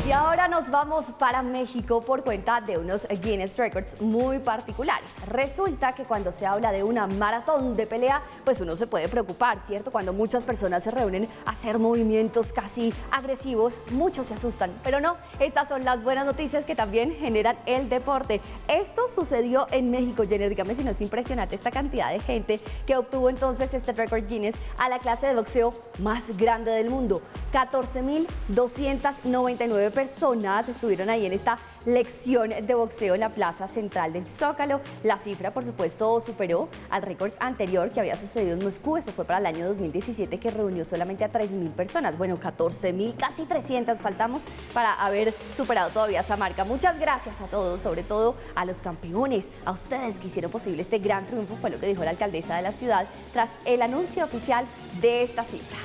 Y ahora nos vamos para México por cuenta de unos Guinness Records muy particulares. Resulta que cuando se habla de una maratón de pelea, pues uno se puede preocupar, ¿cierto? Cuando muchas personas se reúnen a hacer movimientos casi agresivos, muchos se asustan. Pero no, estas son las buenas noticias que también generan el deporte. Esto sucedió en México, Jenner, dígame si no es impresionante esta cantidad de gente que obtuvo entonces este récord Guinness a la clase de boxeo más grande del mundo. 14.299 personas estuvieron ahí en esta lección de boxeo en la plaza central del Zócalo. La cifra, por supuesto, superó al récord anterior que había sucedido en Moscú. Eso fue para el año 2017, que reunió solamente a 3.000 personas. Bueno, 14.000, casi 300 faltamos para haber superado todavía esa marca. Muchas gracias a todos, sobre todo a los campeones, a ustedes que hicieron posible este gran triunfo, fue lo que dijo la alcaldesa de la ciudad tras el anuncio oficial de esta cifra.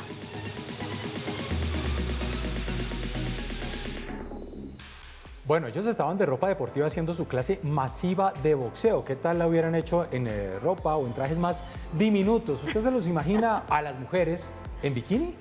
Bueno, ellos estaban de ropa deportiva haciendo su clase masiva de boxeo. ¿Qué tal la hubieran hecho en ropa o en trajes más diminutos? ¿Usted se los imagina a las mujeres en bikini?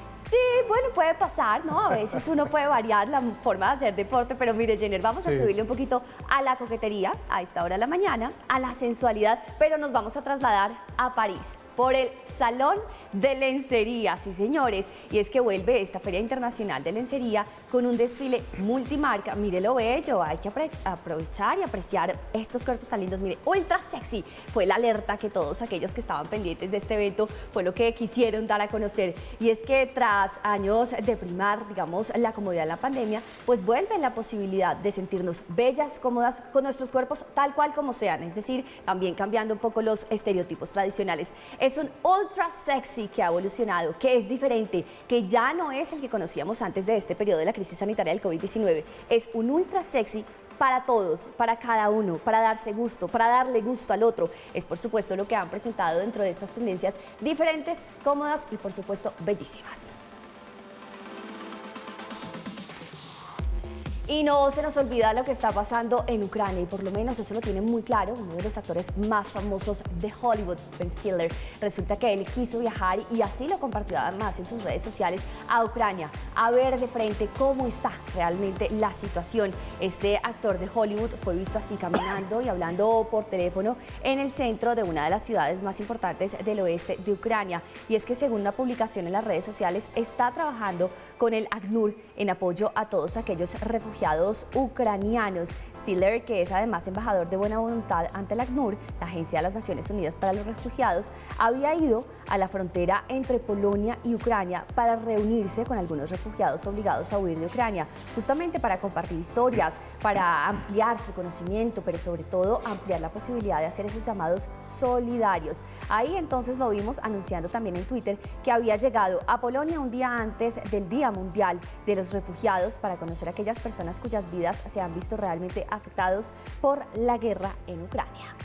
Sí, bueno, puede pasar, ¿no? A veces uno puede variar la forma de hacer deporte, pero mire, Jenner, vamos a subirle un poquito a la coquetería a esta hora de la mañana, a la sensualidad, pero nos vamos a trasladar a París por el Salón de Lencería, sí señores, y es que vuelve esta Feria Internacional de Lencería con un desfile multimarca. Mire lo bello, hay que aprovechar y apreciar estos cuerpos tan lindos. Mire, ultra sexy fue la alerta que todos aquellos que estaban pendientes de este evento fue lo que quisieron dar a conocer, y es que tras años de primar, digamos, la comodidad en la pandemia, pues vuelve la posibilidad de sentirnos bellas, cómodas con nuestros cuerpos tal cual como sean, es decir, también cambiando un poco los estereotipos tradicionales. Es un ultra sexy que ha evolucionado, que es diferente, que ya no es el que conocíamos antes de este periodo de la crisis sanitaria del COVID-19. Es un ultra sexy para todos, para cada uno, para darse gusto, para darle gusto al otro. Es por supuesto lo que han presentado dentro de estas tendencias diferentes, cómodas y por supuesto bellísimas. Y no se nos olvida lo que está pasando en Ucrania, y por lo menos eso lo tiene muy claro uno de los actores más famosos de Hollywood, Ben Stiller. Resulta que él quiso viajar, y así lo compartió además en sus redes sociales, a Ucrania, a ver de frente cómo está realmente la situación. Este actor de Hollywood fue visto así caminando y hablando por teléfono en el centro de una de las ciudades más importantes del oeste de Ucrania. Y es que según una publicación en las redes sociales, está trabajando con el ACNUR en apoyo a todos aquellos refugiados ucranianos. Stiller, que es además embajador de buena voluntad ante el ACNUR, la Agencia de las Naciones Unidas para los Refugiados, había ido a la frontera entre Polonia y Ucrania para reunirse con algunos refugiados obligados a huir de Ucrania, justamente para compartir historias, para ampliar su conocimiento, pero sobre todo ampliar la posibilidad de hacer esos llamados solidarios. Ahí entonces lo vimos anunciando también en Twitter que había llegado a Polonia un día antes del Día Mundial de los Refugiados para conocer a aquellas personas cuyas vidas se han visto realmente afectados por la guerra en Ucrania.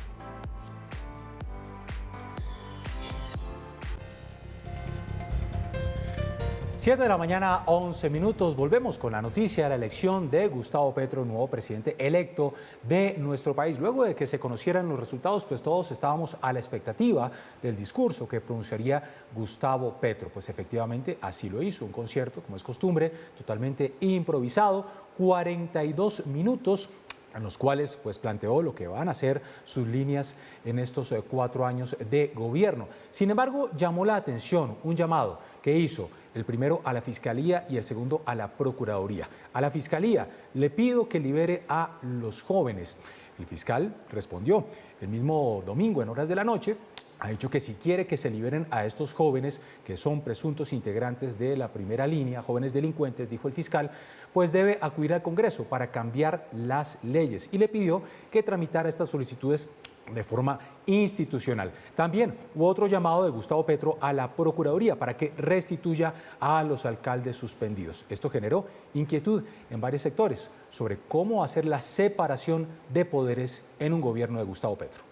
Siete de la mañana, 11 minutos. Volvemos con la noticia de la elección de Gustavo Petro, nuevo presidente electo de nuestro país. Luego de que se conocieran los resultados, pues todos estábamos a la expectativa del discurso que pronunciaría Gustavo Petro. Pues efectivamente así lo hizo, un concierto, como es costumbre, totalmente improvisado, 42 minutos en los cuales pues planteó lo que van a ser sus líneas en estos 4 años de gobierno. Sin embargo, llamó la atención un llamado que hizo el primero a la Fiscalía y el segundo a la Procuraduría. A la Fiscalía: le pido que libere a los jóvenes. El fiscal respondió el mismo domingo en horas de la noche. Ha dicho que si quiere que se liberen a estos jóvenes, que son presuntos integrantes de la primera línea, jóvenes delincuentes, dijo el fiscal, pues debe acudir al Congreso para cambiar las leyes, y le pidió que tramitara estas solicitudes de forma institucional. También hubo otro llamado de Gustavo Petro a la Procuraduría para que restituya a los alcaldes suspendidos. Esto generó inquietud en varios sectores sobre cómo hacer la separación de poderes en un gobierno de Gustavo Petro.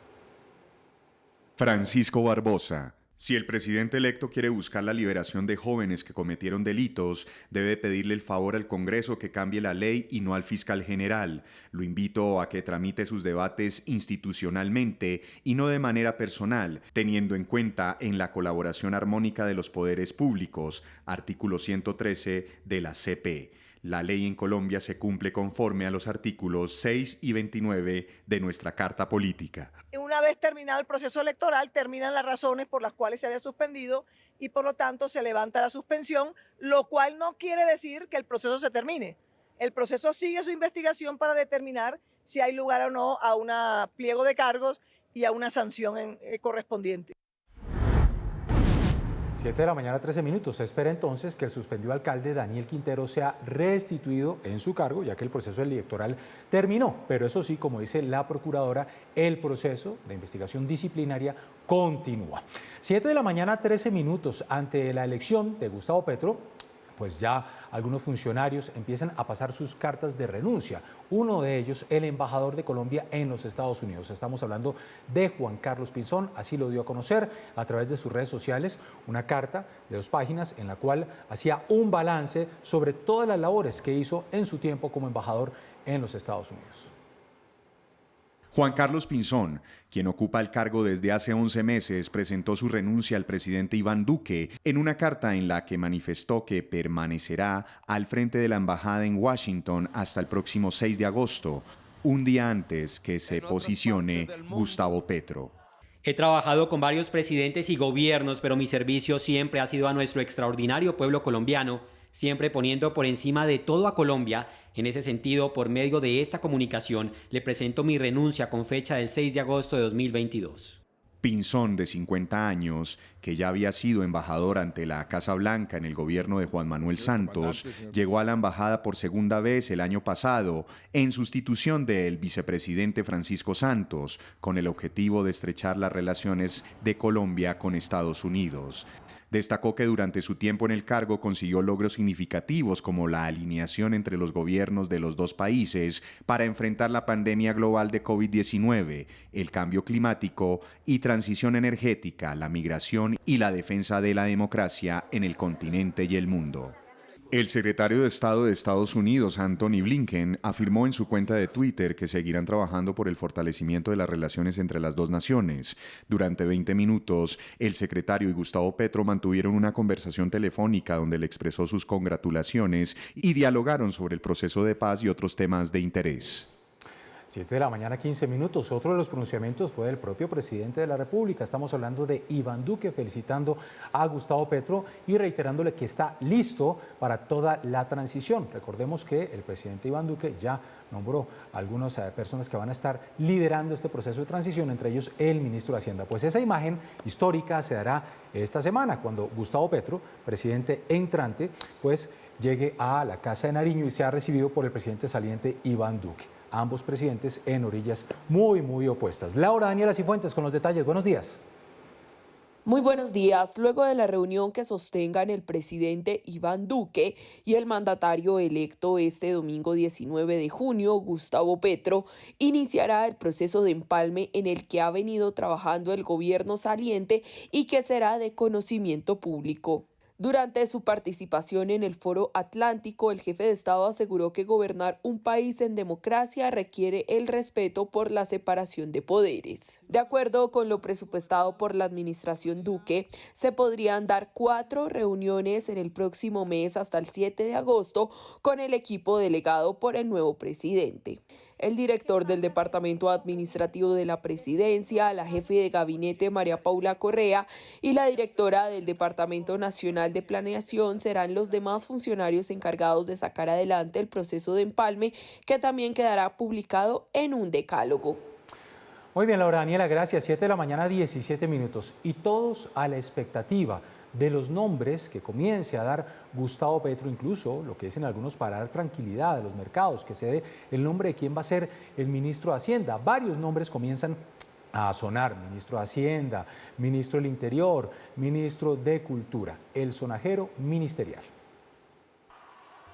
Francisco Barbosa. Si el presidente electo quiere buscar la liberación de jóvenes que cometieron delitos, debe pedirle el favor al Congreso que cambie la ley y no al fiscal general. Lo invito a que tramite sus debates institucionalmente y no de manera personal, teniendo en cuenta en la colaboración armónica de los poderes públicos, artículo 113 de la CP. La ley en Colombia se cumple conforme a los artículos 6 y 29 de nuestra Carta Política. Una vez terminado el proceso electoral, terminan las razones por las cuales se había suspendido y por lo tanto se levanta la suspensión, lo cual no quiere decir que el proceso se termine. El proceso sigue su investigación para determinar si hay lugar o no a un pliego de cargos y a una sanción correspondiente. 7 de la mañana, 13 minutos. Se espera entonces que el suspendido alcalde Daniel Quintero sea restituido en su cargo, ya que el proceso electoral terminó. Pero eso sí, como dice la procuradora, el proceso de investigación disciplinaria continúa. 7 de la mañana, 13 minutos. Ante la elección de Gustavo Petro, pues ya algunos funcionarios empiezan a pasar sus cartas de renuncia. Uno de ellos, el embajador de Colombia en los Estados Unidos. Estamos hablando de Juan Carlos Pinzón, así lo dio a conocer a través de sus redes sociales, una carta de 2 páginas en la cual hacía un balance sobre todas las labores que hizo en su tiempo como embajador en los Estados Unidos. Juan Carlos Pinzón, quien ocupa el cargo desde hace 11 meses, presentó su renuncia al presidente Iván Duque en una carta en la que manifestó que permanecerá al frente de la embajada en Washington hasta el próximo 6 de agosto, un día antes que se posicione Gustavo Petro. He trabajado con varios presidentes y gobiernos, pero mi servicio siempre ha sido a nuestro extraordinario pueblo colombiano, siempre poniendo por encima de todo a Colombia. En ese sentido, por medio de esta comunicación, le presento mi renuncia con fecha del 6 de agosto de 2022. Pinzón, de 50 años, que ya había sido embajador ante la Casa Blanca en el gobierno de Juan Manuel Santos, llegó a la embajada por segunda vez el año pasado en sustitución del vicepresidente Francisco Santos, con el objetivo de estrechar las relaciones de Colombia con Estados Unidos. Destacó que durante su tiempo en el cargo consiguió logros significativos como la alineación entre los gobiernos de los 2 países para enfrentar la pandemia global de COVID-19, el cambio climático y transición energética, la migración y la defensa de la democracia en el continente y el mundo. El secretario de Estado de Estados Unidos, Antony Blinken, afirmó en su cuenta de Twitter que seguirán trabajando por el fortalecimiento de las relaciones entre las 2 naciones. Durante 20 minutos, el secretario y Gustavo Petro mantuvieron una conversación telefónica donde le expresó sus congratulaciones y dialogaron sobre el proceso de paz y otros temas de interés. 7 de la mañana, 15 minutos. Otro de los pronunciamientos fue del propio presidente de la República. Estamos hablando de Iván Duque, felicitando a Gustavo Petro y reiterándole que está listo para toda la transición. Recordemos que el presidente Iván Duque ya nombró a algunas personas que van a estar liderando este proceso de transición, entre ellos el ministro de Hacienda. Pues esa imagen histórica se dará esta semana, cuando Gustavo Petro, presidente entrante, pues llegue a la Casa de Nariño y sea recibido por el presidente saliente Iván Duque. Ambos presidentes en orillas muy opuestas. Laura Daniela Cifuentes con los detalles. Buenos días. Muy buenos días. Luego de la reunión que sostengan el presidente Iván Duque y el mandatario electo este domingo 19 de junio, Gustavo Petro, iniciará el proceso de empalme en el que ha venido trabajando el gobierno saliente y que será de conocimiento público. Durante su participación en el Foro Atlántico, el jefe de Estado aseguró que gobernar un país en democracia requiere el respeto por la separación de poderes. De acuerdo con lo presupuestado por la administración Duque, se podrían dar 4 reuniones en el próximo mes hasta el 7 de agosto con el equipo delegado por el nuevo presidente. El director del Departamento Administrativo de la Presidencia, la jefe de gabinete María Paula Correa y la directora del Departamento Nacional de Planeación serán los demás funcionarios encargados de sacar adelante el proceso de empalme, que también quedará publicado en un decálogo. Muy bien, Laura Daniela, gracias. 7 de la mañana, 17 minutos. Y todos a la expectativa de los nombres que comience a dar Gustavo Petro, incluso lo que dicen algunos para dar tranquilidad a los mercados, que se dé el nombre de quién va a ser el ministro de Hacienda. Varios nombres comienzan a sonar: ministro de Hacienda, ministro del Interior, ministro de Cultura, el sonajero ministerial.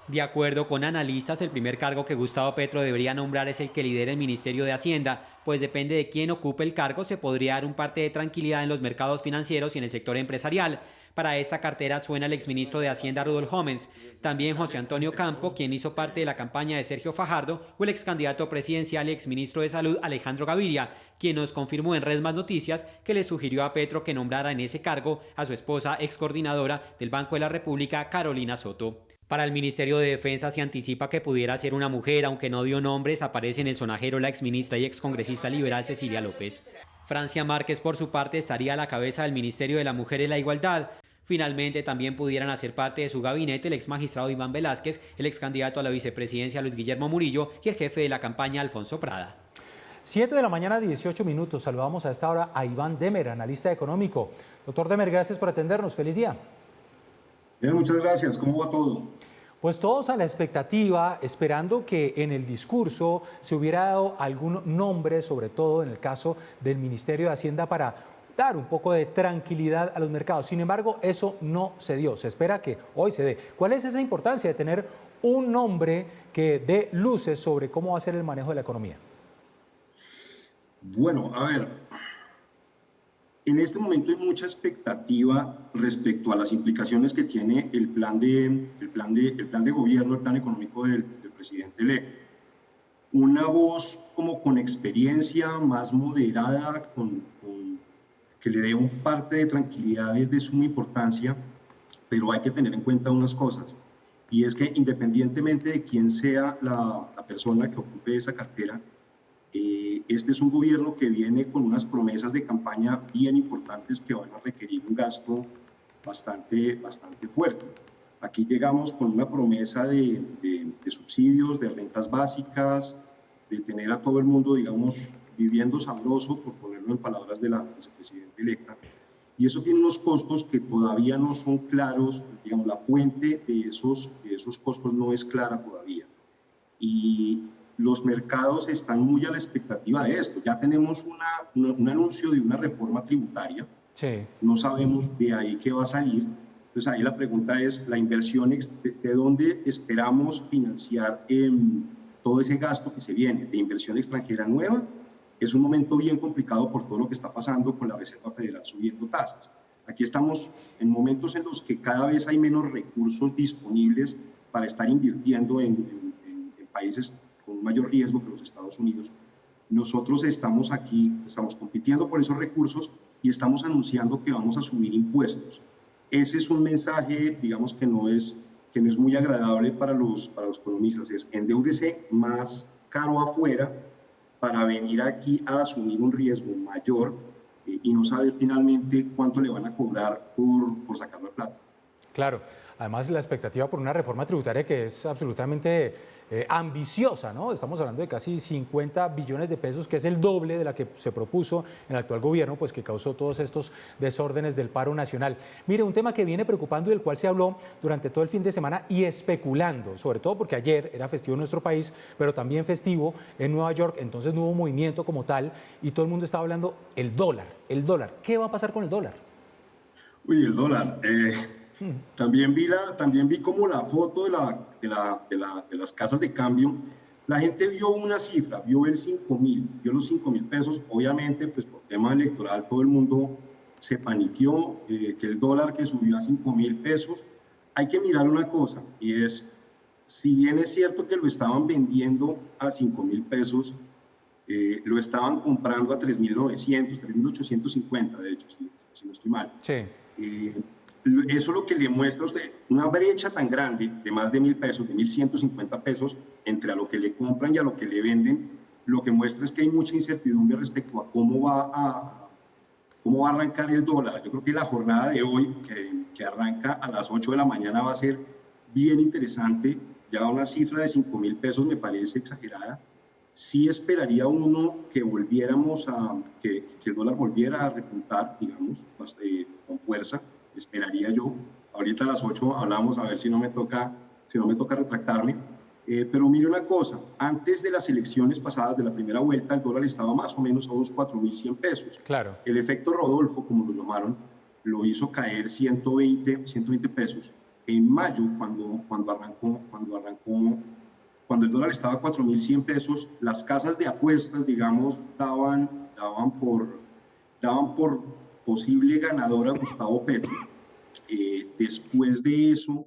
De acuerdo con analistas, el primer cargo que Gustavo Petro debería nombrar es el que lidera el Ministerio de Hacienda, pues depende de quién ocupe el cargo, se podría dar un parte de tranquilidad en los mercados financieros y en el sector empresarial. Para esta cartera suena el exministro de Hacienda Rudolf Homens, también José Antonio Campo, quien hizo parte de la campaña de Sergio Fajardo, o el excandidato presidencial y exministro de Salud Alejandro Gaviria, quien nos confirmó en Red Más Noticias que le sugirió a Petro que nombrara en ese cargo a su esposa excoordinadora del Banco de la República, Carolina Soto. Para el Ministerio de Defensa se anticipa que pudiera ser una mujer, aunque no dio nombres. Aparece en el sonajero la exministra y excongresista liberal Cecilia López. Francia Márquez, por su parte, estaría a la cabeza del Ministerio de la Mujer y la Igualdad. Finalmente, también pudieran hacer parte de su gabinete el exmagistrado Iván Velázquez, el excandidato a la vicepresidencia Luis Guillermo Murillo y el jefe de la campaña Alfonso Prada. 7 de la mañana, 18 minutos. Saludamos a esta hora a Iván Demer, analista económico. Doctor Demer, gracias por atendernos. Feliz día. Bien, muchas gracias. ¿Cómo va todo? Pues todos a la expectativa, esperando que en el discurso se hubiera dado algún nombre, sobre todo en el caso del Ministerio de Hacienda, para dar un poco de tranquilidad a los mercados. Sin embargo, eso no se dio. Se espera que hoy se dé. ¿Cuál es esa importancia de tener un nombre que dé luces sobre cómo va a ser el manejo de la economía? Bueno, a ver, en este momento hay mucha expectativa respecto a las implicaciones que tiene el plan de gobierno, el plan económico del presidente electo. Una voz como con experiencia, más moderada, que le dé un parte de tranquilidad es de suma importancia, pero hay que tener en cuenta unas cosas, y es que independientemente de quién sea la persona que ocupe esa cartera, este es un gobierno que viene con unas promesas de campaña bien importantes que van a requerir un gasto bastante fuerte. Aquí llegamos con una promesa de subsidios, de rentas básicas, de tener a todo el mundo, digamos, viviendo sabroso, por ponerlo en palabras de la vicepresidenta electa. Y eso tiene unos costos que todavía no son claros, digamos, la fuente de esos costos no es clara todavía. Y los mercados están muy a la expectativa de esto. Ya tenemos un anuncio de una reforma tributaria. Sí. No sabemos de ahí qué va a salir. Entonces ahí la pregunta es, la inversión, ¿de dónde esperamos financiar todo ese gasto que se viene? ¿De inversión extranjera nueva? Es un momento bien complicado por todo lo que está pasando con la Reserva Federal subiendo tasas. Aquí estamos en momentos en los que cada vez hay menos recursos disponibles para estar invirtiendo en países con mayor riesgo que los Estados Unidos. Nosotros estamos aquí, estamos compitiendo por esos recursos y estamos anunciando que vamos a subir impuestos. Ese es un mensaje, digamos, que no es muy agradable para los economistas. Es endeúdese más caro afuera para venir aquí a asumir un riesgo mayor y no saber finalmente cuánto le van a cobrar por sacar la plata. Claro, además la expectativa por una reforma tributaria que es absolutamente ambiciosa, ¿no? Estamos hablando de casi 50 billones de pesos, que es el doble de la que se propuso en el actual gobierno, pues que causó todos estos desórdenes del paro nacional. Mire, un tema que viene preocupando y del cual se habló durante todo el fin de semana y especulando, sobre todo porque ayer era festivo en nuestro país, pero también festivo en Nueva York, entonces no hubo movimiento como tal y todo el mundo estaba hablando el dólar. ¿Qué va a pasar con el dólar? Uy, el dólar. También vi como la foto de las casas de cambio. La gente vio una cifra, vio los 5.000 pesos. Obviamente, pues por tema electoral, todo el mundo se paniqueó, que el dólar que subió a 5.000 pesos. Hay que mirar una cosa, y es, si bien es cierto que lo estaban vendiendo a 5.000 pesos, lo estaban comprando a 3.900, 3.850, de hecho, si no estoy mal. Sí. Eso lo que le muestra a usted, una brecha tan grande de más de 1.000 pesos, de 1.150 pesos, entre a lo que le compran y a lo que le venden, lo que muestra es que hay mucha incertidumbre respecto a cómo va a arrancar el dólar. Yo creo que la jornada de hoy, que arranca a las 8 de la mañana, va a ser bien interesante. Ya una cifra de 5.000 pesos me parece exagerada. Sí esperaría uno que que el dólar volviera a repuntar, digamos, con fuerza. Esperaría yo. Ahorita a las 8 hablamos, a ver si no me toca retractarme. Pero mire una cosa, antes de las elecciones pasadas de la primera vuelta, el dólar estaba más o menos a unos 4.100 pesos. Claro. El efecto Rodolfo, como lo llamaron, lo hizo caer 120 pesos. En mayo, cuando el dólar estaba a 4.100 pesos, las casas de apuestas, digamos, daban por posible ganador a Gustavo Petro. Después de eso,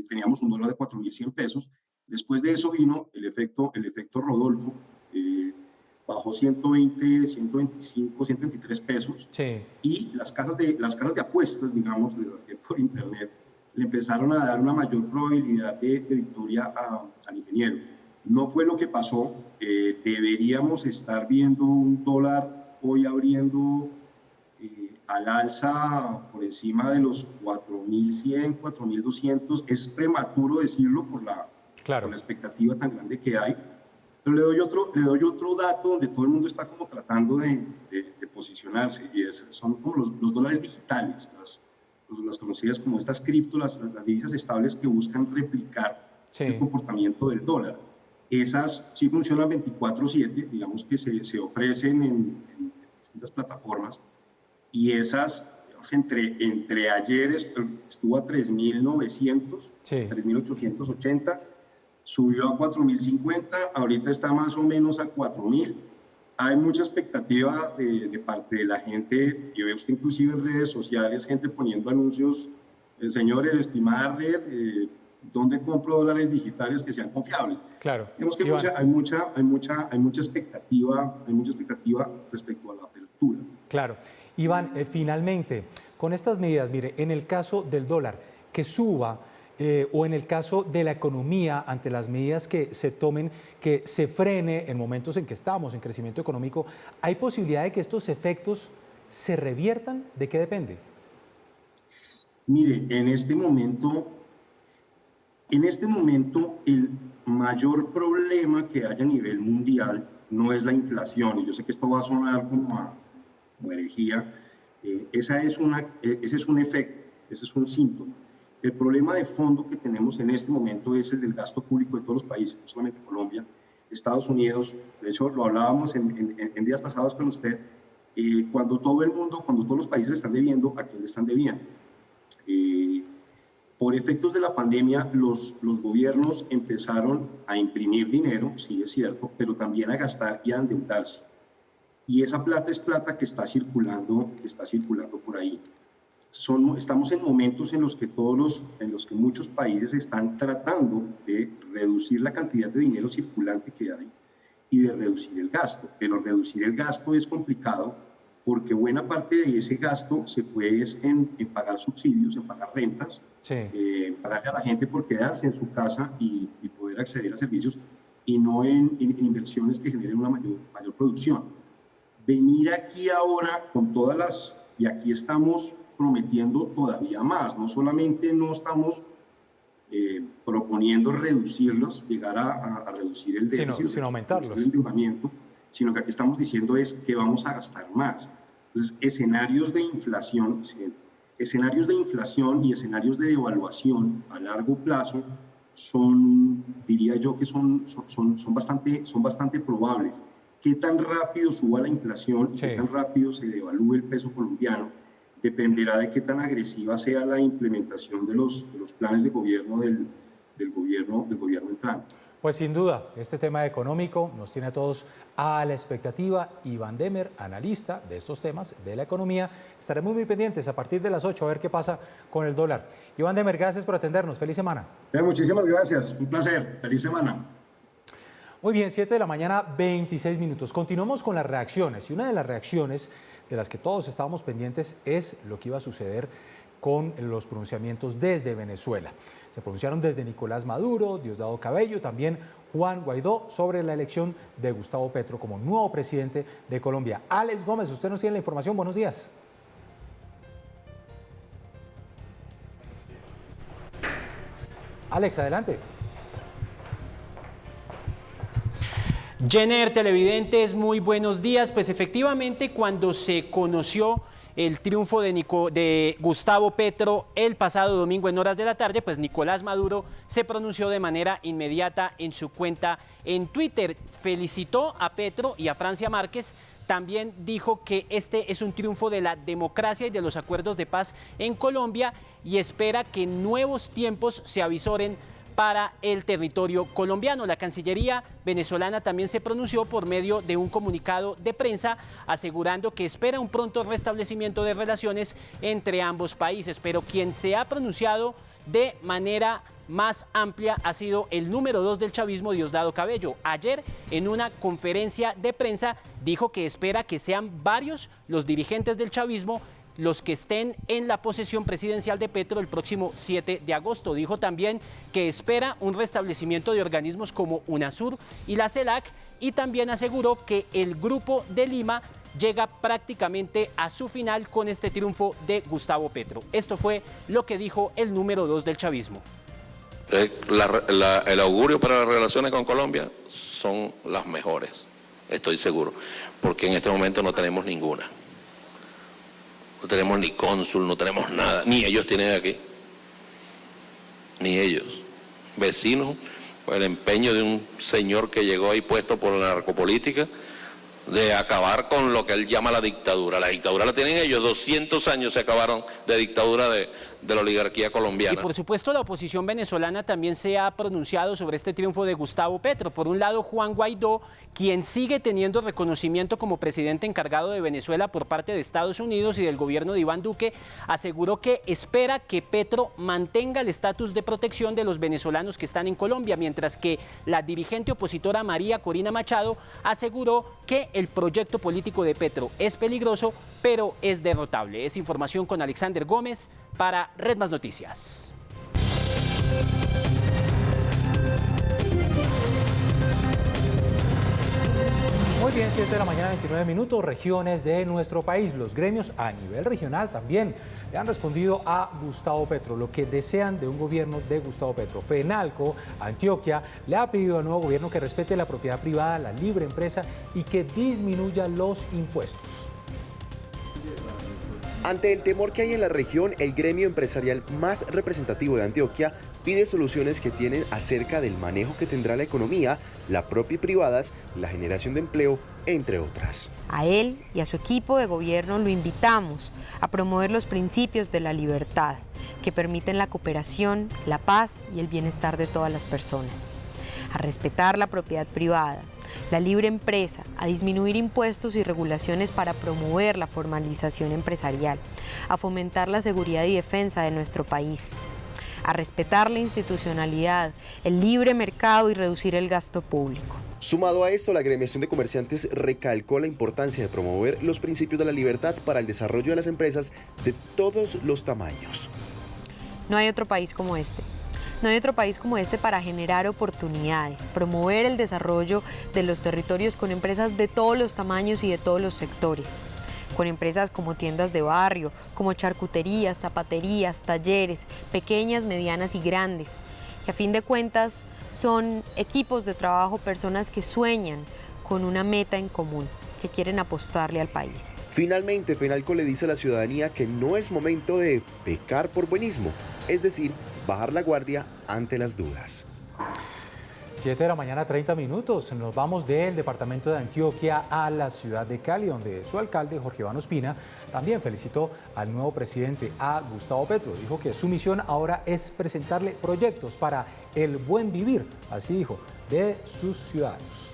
teníamos un dólar de 4.100 pesos. Después de eso vino el efecto Rodolfo, bajó 120, 125, 123 pesos. Sí. Y las casas de apuestas, digamos, de las que por internet, le empezaron a dar una mayor probabilidad de victoria al ingeniero. No fue lo que pasó. Deberíamos estar viendo un dólar hoy abriendo al alza por encima de los 4.100, 4.200. Es prematuro decirlo por la expectativa tan grande que hay, Pero le doy otro dato donde todo el mundo está como tratando de posicionarse, y son como los dólares digitales, las conocidas como estas cripto, las divisas estables que buscan replicar el comportamiento del dólar. Esas sí funcionan 24/7, digamos que se ofrecen en distintas plataformas, y esas, entre ayer estuvo a 3.900, 3.880, subió a 4.050, ahorita está más o menos a 4.000. Hay mucha expectativa de parte de la gente, y ve usted inclusive en redes sociales, gente poniendo anuncios, señores, estimada red, ¿dónde compro dólares digitales que sean confiables? Claro. Digamos que hay mucha expectativa respecto a la apertura. Claro. Iván, finalmente, con estas medidas, mire, en el caso del dólar, que suba, o en el caso de la economía, ante las medidas que se tomen, que se frene en momentos en que estamos en crecimiento económico, ¿hay posibilidad de que estos efectos se reviertan? ¿De qué depende? Mire, en este momento el mayor problema que hay a nivel mundial no es la inflación, y yo sé que esto va a sonar como herejía, ese es un efecto, ese es un síntoma. El problema de fondo que tenemos en este momento es el del gasto público de todos los países, no solamente Colombia, Estados Unidos. De hecho, lo hablábamos en días pasados con usted, cuando todos los países están debiendo, ¿a quién le están debiendo? Por efectos de la pandemia, los gobiernos empezaron a imprimir dinero, sí es cierto, pero también a gastar y a endeudarse. Y esa plata es plata que está circulando por ahí. Estamos en momentos en los que muchos países están tratando de reducir la cantidad de dinero circulante que hay y de reducir el gasto. Pero reducir el gasto es complicado porque buena parte de ese gasto se fue en pagar subsidios, en pagar rentas, pagarle a la gente por quedarse en su casa y poder acceder a servicios, y no en inversiones que generen una mayor producción. Venir aquí ahora con y aquí estamos prometiendo todavía más, no solamente no estamos proponiendo reducirlos, llegar a reducir el déficit, sino aumentarlos, el endeudamiento, sino que aquí estamos diciendo es que vamos a gastar más. Entonces, escenarios de inflación y escenarios de devaluación a largo plazo diría yo que son bastante probables. Qué tan rápido suba la inflación y qué tan rápido se devalúe el peso colombiano dependerá de qué tan agresiva sea la implementación de los planes de gobierno del gobierno entrante. Pues sin duda, este tema económico nos tiene a todos a la expectativa. Iván Demer, analista de estos temas de la economía, estaremos muy pendientes a partir de las 8 a ver qué pasa con el dólar. Iván Demer, gracias por atendernos. Feliz semana. Muchísimas gracias. Un placer. Feliz semana. Muy bien, 7 de la mañana, 26 minutos. Continuamos con las reacciones, y una de las reacciones de las que todos estábamos pendientes es lo que iba a suceder con los pronunciamientos desde Venezuela. Se pronunciaron desde Nicolás Maduro, Diosdado Cabello, también Juan Guaidó, sobre la elección de Gustavo Petro como nuevo presidente de Colombia. Alex Gómez, usted nos tiene la información. Buenos días. Alex, adelante. Jenner, televidentes, muy buenos días. Pues efectivamente, cuando se conoció el triunfo de Gustavo Petro el pasado domingo en horas de la tarde, pues Nicolás Maduro se pronunció de manera inmediata en su cuenta en Twitter. Felicitó a Petro y a Francia Márquez. También dijo que este es un triunfo de la democracia y de los acuerdos de paz en Colombia, y espera que nuevos tiempos se avisoren para el territorio colombiano. La Cancillería venezolana también se pronunció por medio de un comunicado de prensa asegurando que espera un pronto restablecimiento de relaciones entre ambos países, pero quien se ha pronunciado de manera más amplia ha sido el número 2 del chavismo, Diosdado Cabello. Ayer, en una conferencia de prensa, dijo que espera que sean varios los dirigentes del chavismo los que estén en la posesión presidencial de Petro el próximo 7 de agosto. Dijo también que espera un restablecimiento de organismos como UNASUR y la CELAC, y también aseguró que el Grupo de Lima llega prácticamente a su final con este triunfo de Gustavo Petro. Esto fue lo que dijo el número 2 del chavismo. El augurio para las relaciones con Colombia son las mejores, estoy seguro, porque en este momento no tenemos ninguna. No tenemos ni cónsul, no tenemos nada, ni ellos tienen aquí, ni ellos. Vecinos, el empeño de un señor que llegó ahí puesto por la narcopolítica, de acabar con lo que él llama la dictadura. La dictadura la tienen ellos, 200 años se acabaron de dictadura de la oligarquía colombiana. Y por supuesto la oposición venezolana también se ha pronunciado sobre este triunfo de Gustavo Petro. Por un lado, Juan Guaidó, quien sigue teniendo reconocimiento como presidente encargado de Venezuela por parte de Estados Unidos y del gobierno de Iván Duque, aseguró que espera que Petro mantenga el estatus de protección de los venezolanos que están en Colombia, mientras que la dirigente opositora María Corina Machado aseguró que el proyecto político de Petro es peligroso, pero es derrotable. Es información con Alexander Gómez para Red Más Noticias. Muy bien, 7 de la mañana, 29 minutos, regiones de nuestro país. Los gremios a nivel regional también le han respondido a Gustavo Petro, lo que desean de un gobierno de Gustavo Petro. FENALCO, Antioquia, le ha pedido al nuevo gobierno que respete la propiedad privada, la libre empresa y que disminuya los impuestos. Ante el temor que hay en la región, el gremio empresarial más representativo de Antioquia pide soluciones que tienen acerca del manejo que tendrá la economía, la propia y privadas, la generación de empleo, entre otras. A él y a su equipo de gobierno lo invitamos a promover los principios de la libertad, que permiten la cooperación, la paz y el bienestar de todas las personas, a respetar la propiedad privada, la libre empresa, a disminuir impuestos y regulaciones para promover la formalización empresarial, a fomentar la seguridad y defensa de nuestro país, a respetar la institucionalidad, el libre mercado y reducir el gasto público. Sumado a esto, la agremiación de comerciantes recalcó la importancia de promover los principios de la libertad para el desarrollo de las empresas de todos los tamaños. No hay otro país como este. No hay otro país como este para generar oportunidades, promover el desarrollo de los territorios con empresas de todos los tamaños y de todos los sectores, con empresas como tiendas de barrio, como charcuterías, zapaterías, talleres, pequeñas, medianas y grandes, que a fin de cuentas son equipos de trabajo, personas que sueñan con una meta en común, que quieren apostarle al país. Finalmente, FENALCO le dice a la ciudadanía que no es momento de pecar por buenismo, es decir, bajar la guardia ante las dudas. 7 de la mañana, 30 minutos. Nos vamos del departamento de Antioquia a la ciudad de Cali, donde su alcalde, Jorge Iván Ospina, también felicitó al nuevo presidente, a Gustavo Petro. Dijo que su misión ahora es presentarle proyectos para el buen vivir, así dijo, de sus ciudadanos.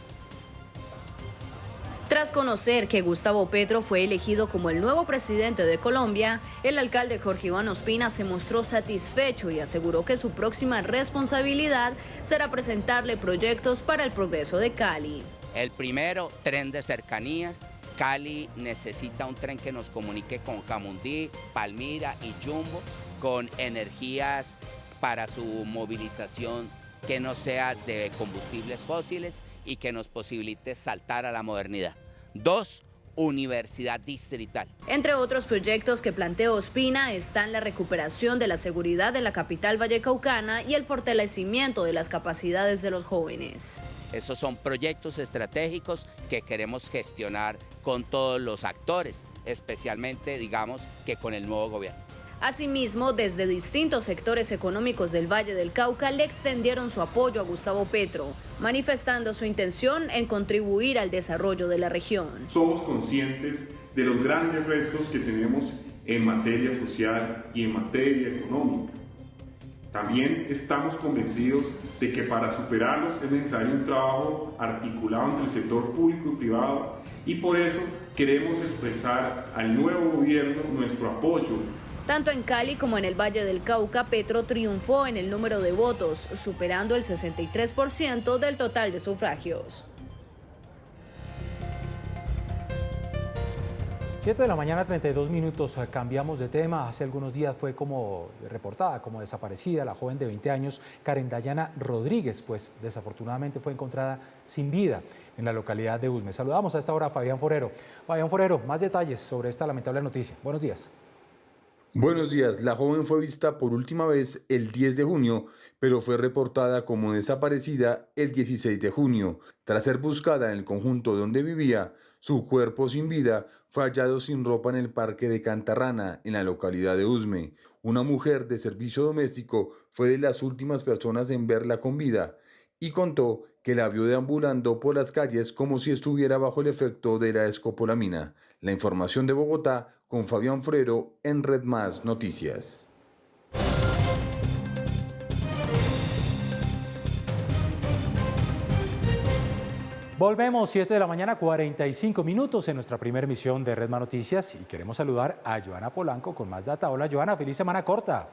Tras conocer que Gustavo Petro fue elegido como el nuevo presidente de Colombia, el alcalde Jorge Iván Ospina se mostró satisfecho y aseguró que su próxima responsabilidad será presentarle proyectos para el progreso de Cali. El primero, tren de cercanías. Cali necesita un tren que nos comunique con Jamundí, Palmira y Jumbo, con energías para su movilización que no sea de combustibles fósiles y que nos posibilite saltar a la modernidad. 2, Universidad Distrital. Entre otros proyectos que planteó Ospina están la recuperación de la seguridad en la capital vallecaucana y el fortalecimiento de las capacidades de los jóvenes. Esos son proyectos estratégicos que queremos gestionar con todos los actores, especialmente, digamos, que con el nuevo gobierno. Asimismo, desde distintos sectores económicos del Valle del Cauca le extendieron su apoyo a Gustavo Petro, manifestando su intención en contribuir al desarrollo de la región. Somos conscientes de los grandes retos que tenemos en materia social y en materia económica. También estamos convencidos de que para superarlos es necesario un trabajo articulado entre el sector público y privado, y por eso queremos expresar al nuevo gobierno nuestro apoyo. Tanto en Cali como en el Valle del Cauca, Petro triunfó en el número de votos, superando el 63% del total de sufragios. 7 de la mañana, 32 minutos. Cambiamos de tema. Hace algunos días fue como reportada, como desaparecida, la joven de 20 años, Karen Dayana Rodríguez, pues desafortunadamente fue encontrada sin vida en la localidad de Usme. Saludamos a esta hora a Fabián Forero. Fabián Forero, más detalles sobre esta lamentable noticia. Buenos días. Buenos días. La joven fue vista por última vez el 10 de junio, pero fue reportada como desaparecida el 16 de junio. Tras ser buscada en el conjunto donde vivía, su cuerpo sin vida fue hallado sin ropa en el parque de Cantarrana, en la localidad de Usme. Una mujer de servicio doméstico fue de las últimas personas en verla con vida y contó que la vio deambulando por las calles como si estuviera bajo el efecto de la escopolamina. La información de Bogotá con Fabián Frero en Red Más Noticias. Volvemos, 7 de la mañana, 45 minutos en nuestra primera emisión de Red Más Noticias y queremos saludar a Joana Polanco con más data. Hola Joana, feliz semana corta.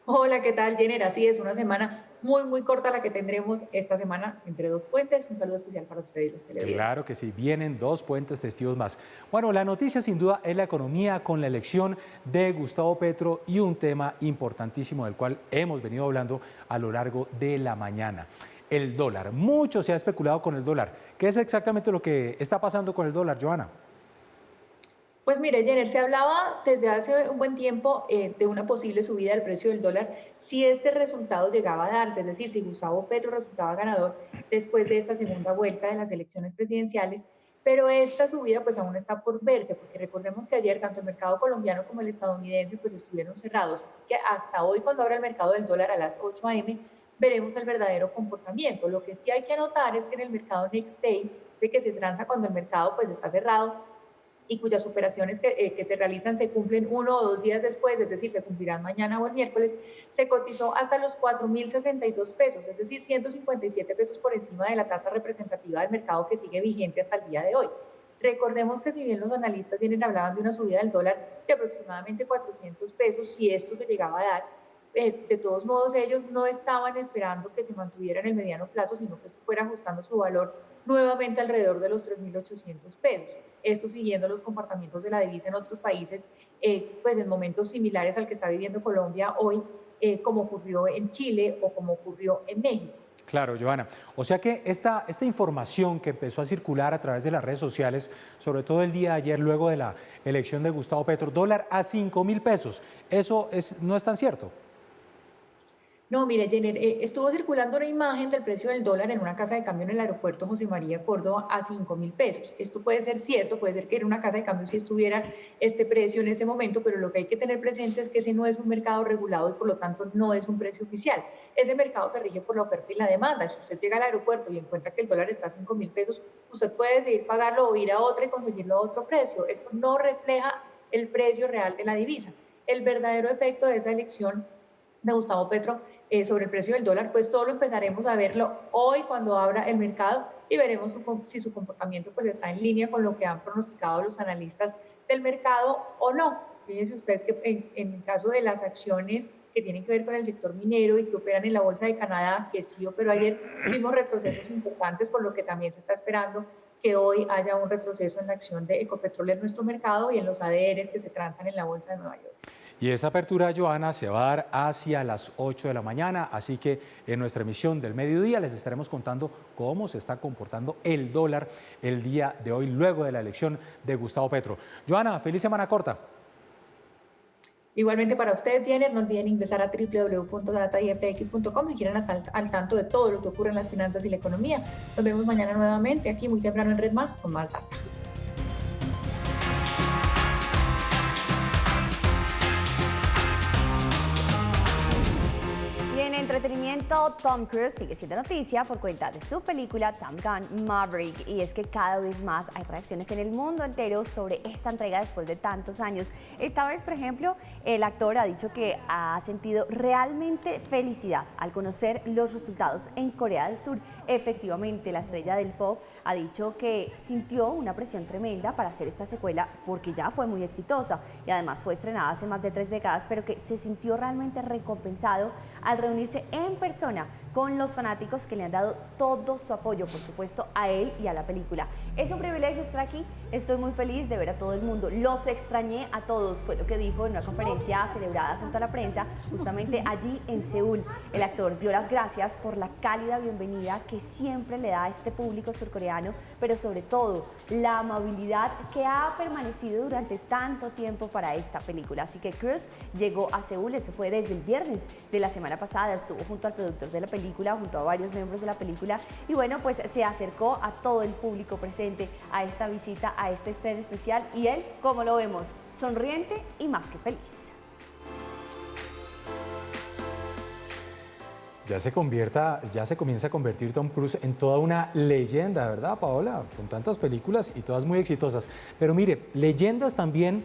Hola, ¿qué tal, Jenner? Así es, una semana muy corta la que tendremos esta semana entre dos puentes. Un saludo especial para ustedes y los televidentes. Claro que sí, vienen 2 puentes festivos más. Bueno, la noticia sin duda es la economía con la elección de Gustavo Petro y un tema importantísimo del cual hemos venido hablando a lo largo de la mañana. El dólar. Mucho se ha especulado con el dólar. ¿Qué es exactamente lo que está pasando con el dólar, Joana? Pues mire, Jenner, se hablaba desde hace un buen tiempo de una posible subida del precio del dólar si este resultado llegaba a darse, es decir, si Gustavo Petro resultaba ganador después de esta segunda vuelta de las elecciones presidenciales, pero esta subida pues aún está por verse, porque recordemos que ayer tanto el mercado colombiano como el estadounidense pues estuvieron cerrados, así que hasta hoy cuando abra el mercado del dólar a las 8 a.m. veremos el verdadero comportamiento. Lo que sí hay que anotar es que en el mercado Next Day, sé que se transa cuando el mercado pues está cerrado, y cuyas operaciones que se realizan se cumplen 1 o 2 días después, es decir, se cumplirán mañana o el miércoles, se cotizó hasta los 4.062 pesos, es decir, 157 pesos por encima de la tasa representativa del mercado que sigue vigente hasta el día de hoy. Recordemos que si bien los analistas hablaban de una subida del dólar de aproximadamente 400 pesos, si esto se llegaba a dar, de todos modos ellos no estaban esperando que se mantuviera en el mediano plazo, sino que esto fuera ajustando su valor nuevamente alrededor de los 3.800 pesos. Esto siguiendo los comportamientos de la divisa en otros países, pues en momentos similares al que está viviendo Colombia hoy, como ocurrió en Chile o como ocurrió en México. Claro, Joana. O sea que esta información que empezó a circular a través de las redes sociales, sobre todo el día de ayer, luego de la elección de Gustavo Petro, dólar a 5.000 pesos, ¿eso no es tan cierto? No, mire, Jenner, estuvo circulando una imagen del precio del dólar en una casa de cambio en el aeropuerto José María Córdoba a 5.000 pesos. Esto puede ser cierto, puede ser que en una casa de cambio sí estuviera este precio en ese momento, pero lo que hay que tener presente es que ese no es un mercado regulado y por lo tanto no es un precio oficial. Ese mercado se rige por la oferta y la demanda. Si usted llega al aeropuerto y encuentra que el dólar está a 5.000 pesos, usted puede decidir pagarlo o ir a otra y conseguirlo a otro precio. Esto no refleja el precio real de la divisa. El verdadero efecto de esa elección de Gustavo Petro sobre el precio del dólar, pues solo empezaremos a verlo hoy cuando abra el mercado y veremos si su comportamiento pues está en línea con lo que han pronosticado los analistas del mercado o no. Fíjese usted que en el caso de las acciones que tienen que ver con el sector minero y que operan en la Bolsa de Canadá, que sí operó ayer, vimos retrocesos importantes, por lo que también se está esperando que hoy haya un retroceso en la acción de Ecopetrol en nuestro mercado y en los ADRs que se transan en la Bolsa de Nueva York. Y esa apertura, Joana, se va a dar hacia las 8 de la mañana, así que en nuestra emisión del mediodía les estaremos contando cómo se está comportando el dólar el día de hoy, luego de la elección de Gustavo Petro. Joana, feliz semana corta. Igualmente para ustedes, Jenner, no olviden ingresar a www.datayfx.com si quieren estar al tanto de todo lo que ocurre en las finanzas y la economía. Nos vemos mañana nuevamente aquí muy temprano en Red Más con más data. Entretenimiento, Tom Cruise sigue siendo noticia por cuenta de su película Top Gun Maverick, y es que cada vez más hay reacciones en el mundo entero sobre esta entrega después de tantos años. Esta vez, por ejemplo, el actor ha dicho que ha sentido realmente felicidad al conocer los resultados en Corea del Sur. Efectivamente, la estrella del pop ha dicho que sintió una presión tremenda para hacer esta secuela porque ya fue muy exitosa y además fue estrenada hace más de 3 décadas, pero que se sintió realmente recompensado al reunirse en persona con los fanáticos que le han dado todo su apoyo, por supuesto, a él y a la película. Es un privilegio estar aquí, estoy muy feliz de ver a todo el mundo. Los extrañé a todos, fue lo que dijo en una conferencia celebrada junto a la prensa, justamente allí en Seúl. El actor dio las gracias por la cálida bienvenida que siempre le da a este público surcoreano, pero sobre todo la amabilidad que ha permanecido durante tanto tiempo para esta película. Así que Cruz llegó a Seúl, eso fue desde el viernes de la semana pasada, estuvo junto al productor de la película, junto a varios miembros de la película, y bueno, pues se acercó a todo el público presente a esta visita, a este estreno especial, y él, como lo vemos, sonriente y más que feliz. Ya se comienza a convertir Tom Cruise en toda una leyenda, ¿verdad, Paola? Con tantas películas y todas muy exitosas. Pero mire, leyendas también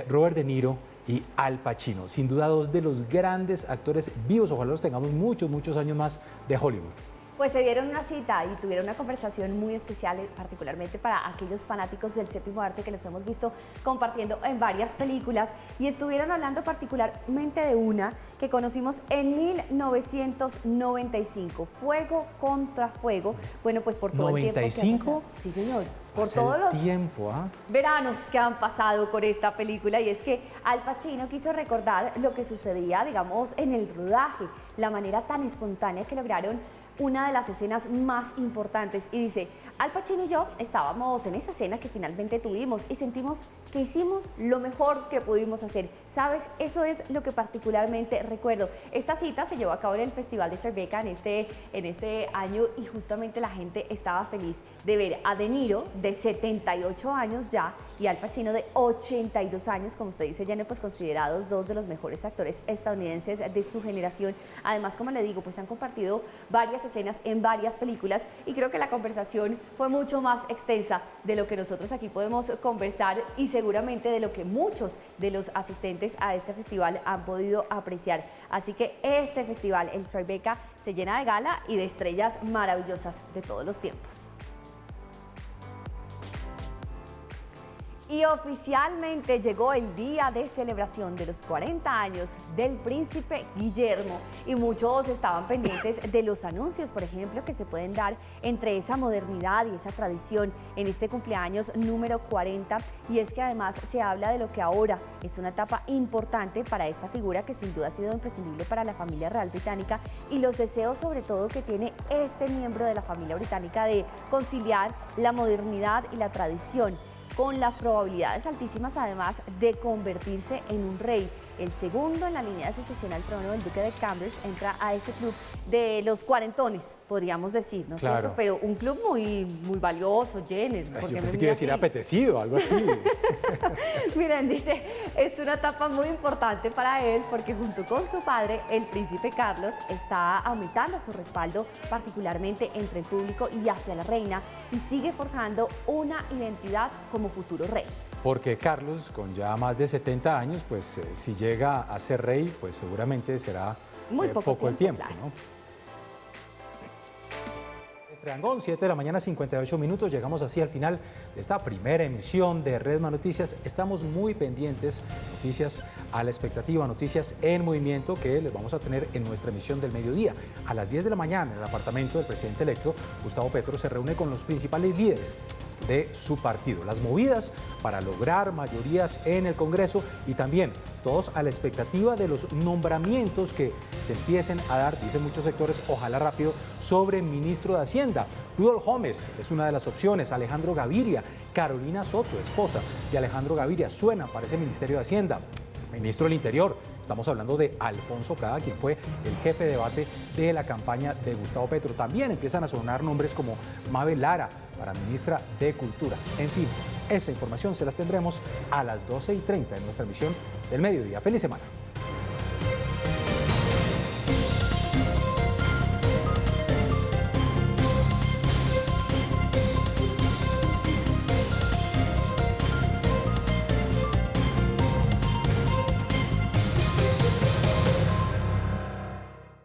Robert De Niro y Al Pacino. Sin duda, dos de los grandes actores vivos. Ojalá los tengamos muchos años más de Hollywood. Pues se dieron una cita y tuvieron una conversación muy especial, particularmente para aquellos fanáticos del séptimo arte que los hemos visto compartiendo en varias películas, y estuvieron hablando particularmente de una que conocimos en 1995, Fuego contra Fuego. Bueno, pues por todo el tiempo que ha pasado. Sí, señor. Por todos los veranos que han pasado con esta película, y es que Al Pacino quiso recordar lo que sucedía, digamos, en el rodaje, la manera tan espontánea que lograron una de las escenas más importantes, y dice: Al Pacino y yo estábamos en esa escena que finalmente tuvimos y sentimos que hicimos lo mejor que pudimos hacer. ¿Sabes? Eso es lo que particularmente recuerdo. Esta cita se llevó a cabo en el Festival de Tribeca en este año, y justamente la gente estaba feliz de ver a De Niro, de 78 años ya, y Al Pacino, de 82 años, como usted dice, Jenny, pues considerados dos de los mejores actores estadounidenses de su generación. Además, como le digo, pues han compartido varias escenas en varias películas, y creo que la conversación fue mucho más extensa de lo que nosotros aquí podemos conversar, y seguramente de lo que muchos de los asistentes a este festival han podido apreciar. Así que este festival, el Tribeca, se llena de gala y de estrellas maravillosas de todos los tiempos. Y oficialmente llegó el día de celebración de los 40 años del príncipe Guillermo, y muchos estaban pendientes de los anuncios, por ejemplo, que se pueden dar entre esa modernidad y esa tradición en este cumpleaños número 40, y es que además se habla de lo que ahora es una etapa importante para esta figura que sin duda ha sido imprescindible para la familia real británica, y los deseos sobre todo que tiene este miembro de la familia británica de conciliar la modernidad y la tradición, con las probabilidades altísimas además de convertirse en un rey. El segundo en la línea de sucesión al trono, el duque de Cambridge, entra a ese club de los cuarentones, podríamos decir, ¿no es cierto? Pero un club muy valioso, Jenner. Yo pensé que iba a decir apetecido, algo así. Miren, dice, es una etapa muy importante para él porque junto con su padre, el príncipe Carlos, está aumentando su respaldo, particularmente entre el público y hacia la reina, y sigue forjando una identidad como futuro rey. Porque Carlos, con ya más de 70 años, pues si llega a ser rey, pues seguramente será muy poco el tiempo, claro, ¿no? Estrangón, 7 de la mañana, 58 minutos. Llegamos así al final de esta primera emisión de Redman Noticias. Estamos muy pendientes, noticias a la expectativa, noticias en movimiento que les vamos a tener en nuestra emisión del mediodía. A las 10 de la mañana, en el apartamento del presidente electo, Gustavo Petro se reúne con los principales líderes de su partido. Las movidas para lograr mayorías en el Congreso, y también todos a la expectativa de los nombramientos que se empiecen a dar, dicen muchos sectores, ojalá rápido, sobre ministro de Hacienda. Rudolf Gómez es una de las opciones, Alejandro Gaviria, Carolina Soto, esposa de Alejandro Gaviria, suena para ese Ministerio de Hacienda. Ministro del Interior, estamos hablando de Alfonso Cada, quien fue el jefe de debate de la campaña de Gustavo Petro. También empiezan a sonar nombres como Mabel Lara para ministra de Cultura. En fin, esa información se las tendremos a las 12:30 en nuestra emisión del mediodía. ¡Feliz semana!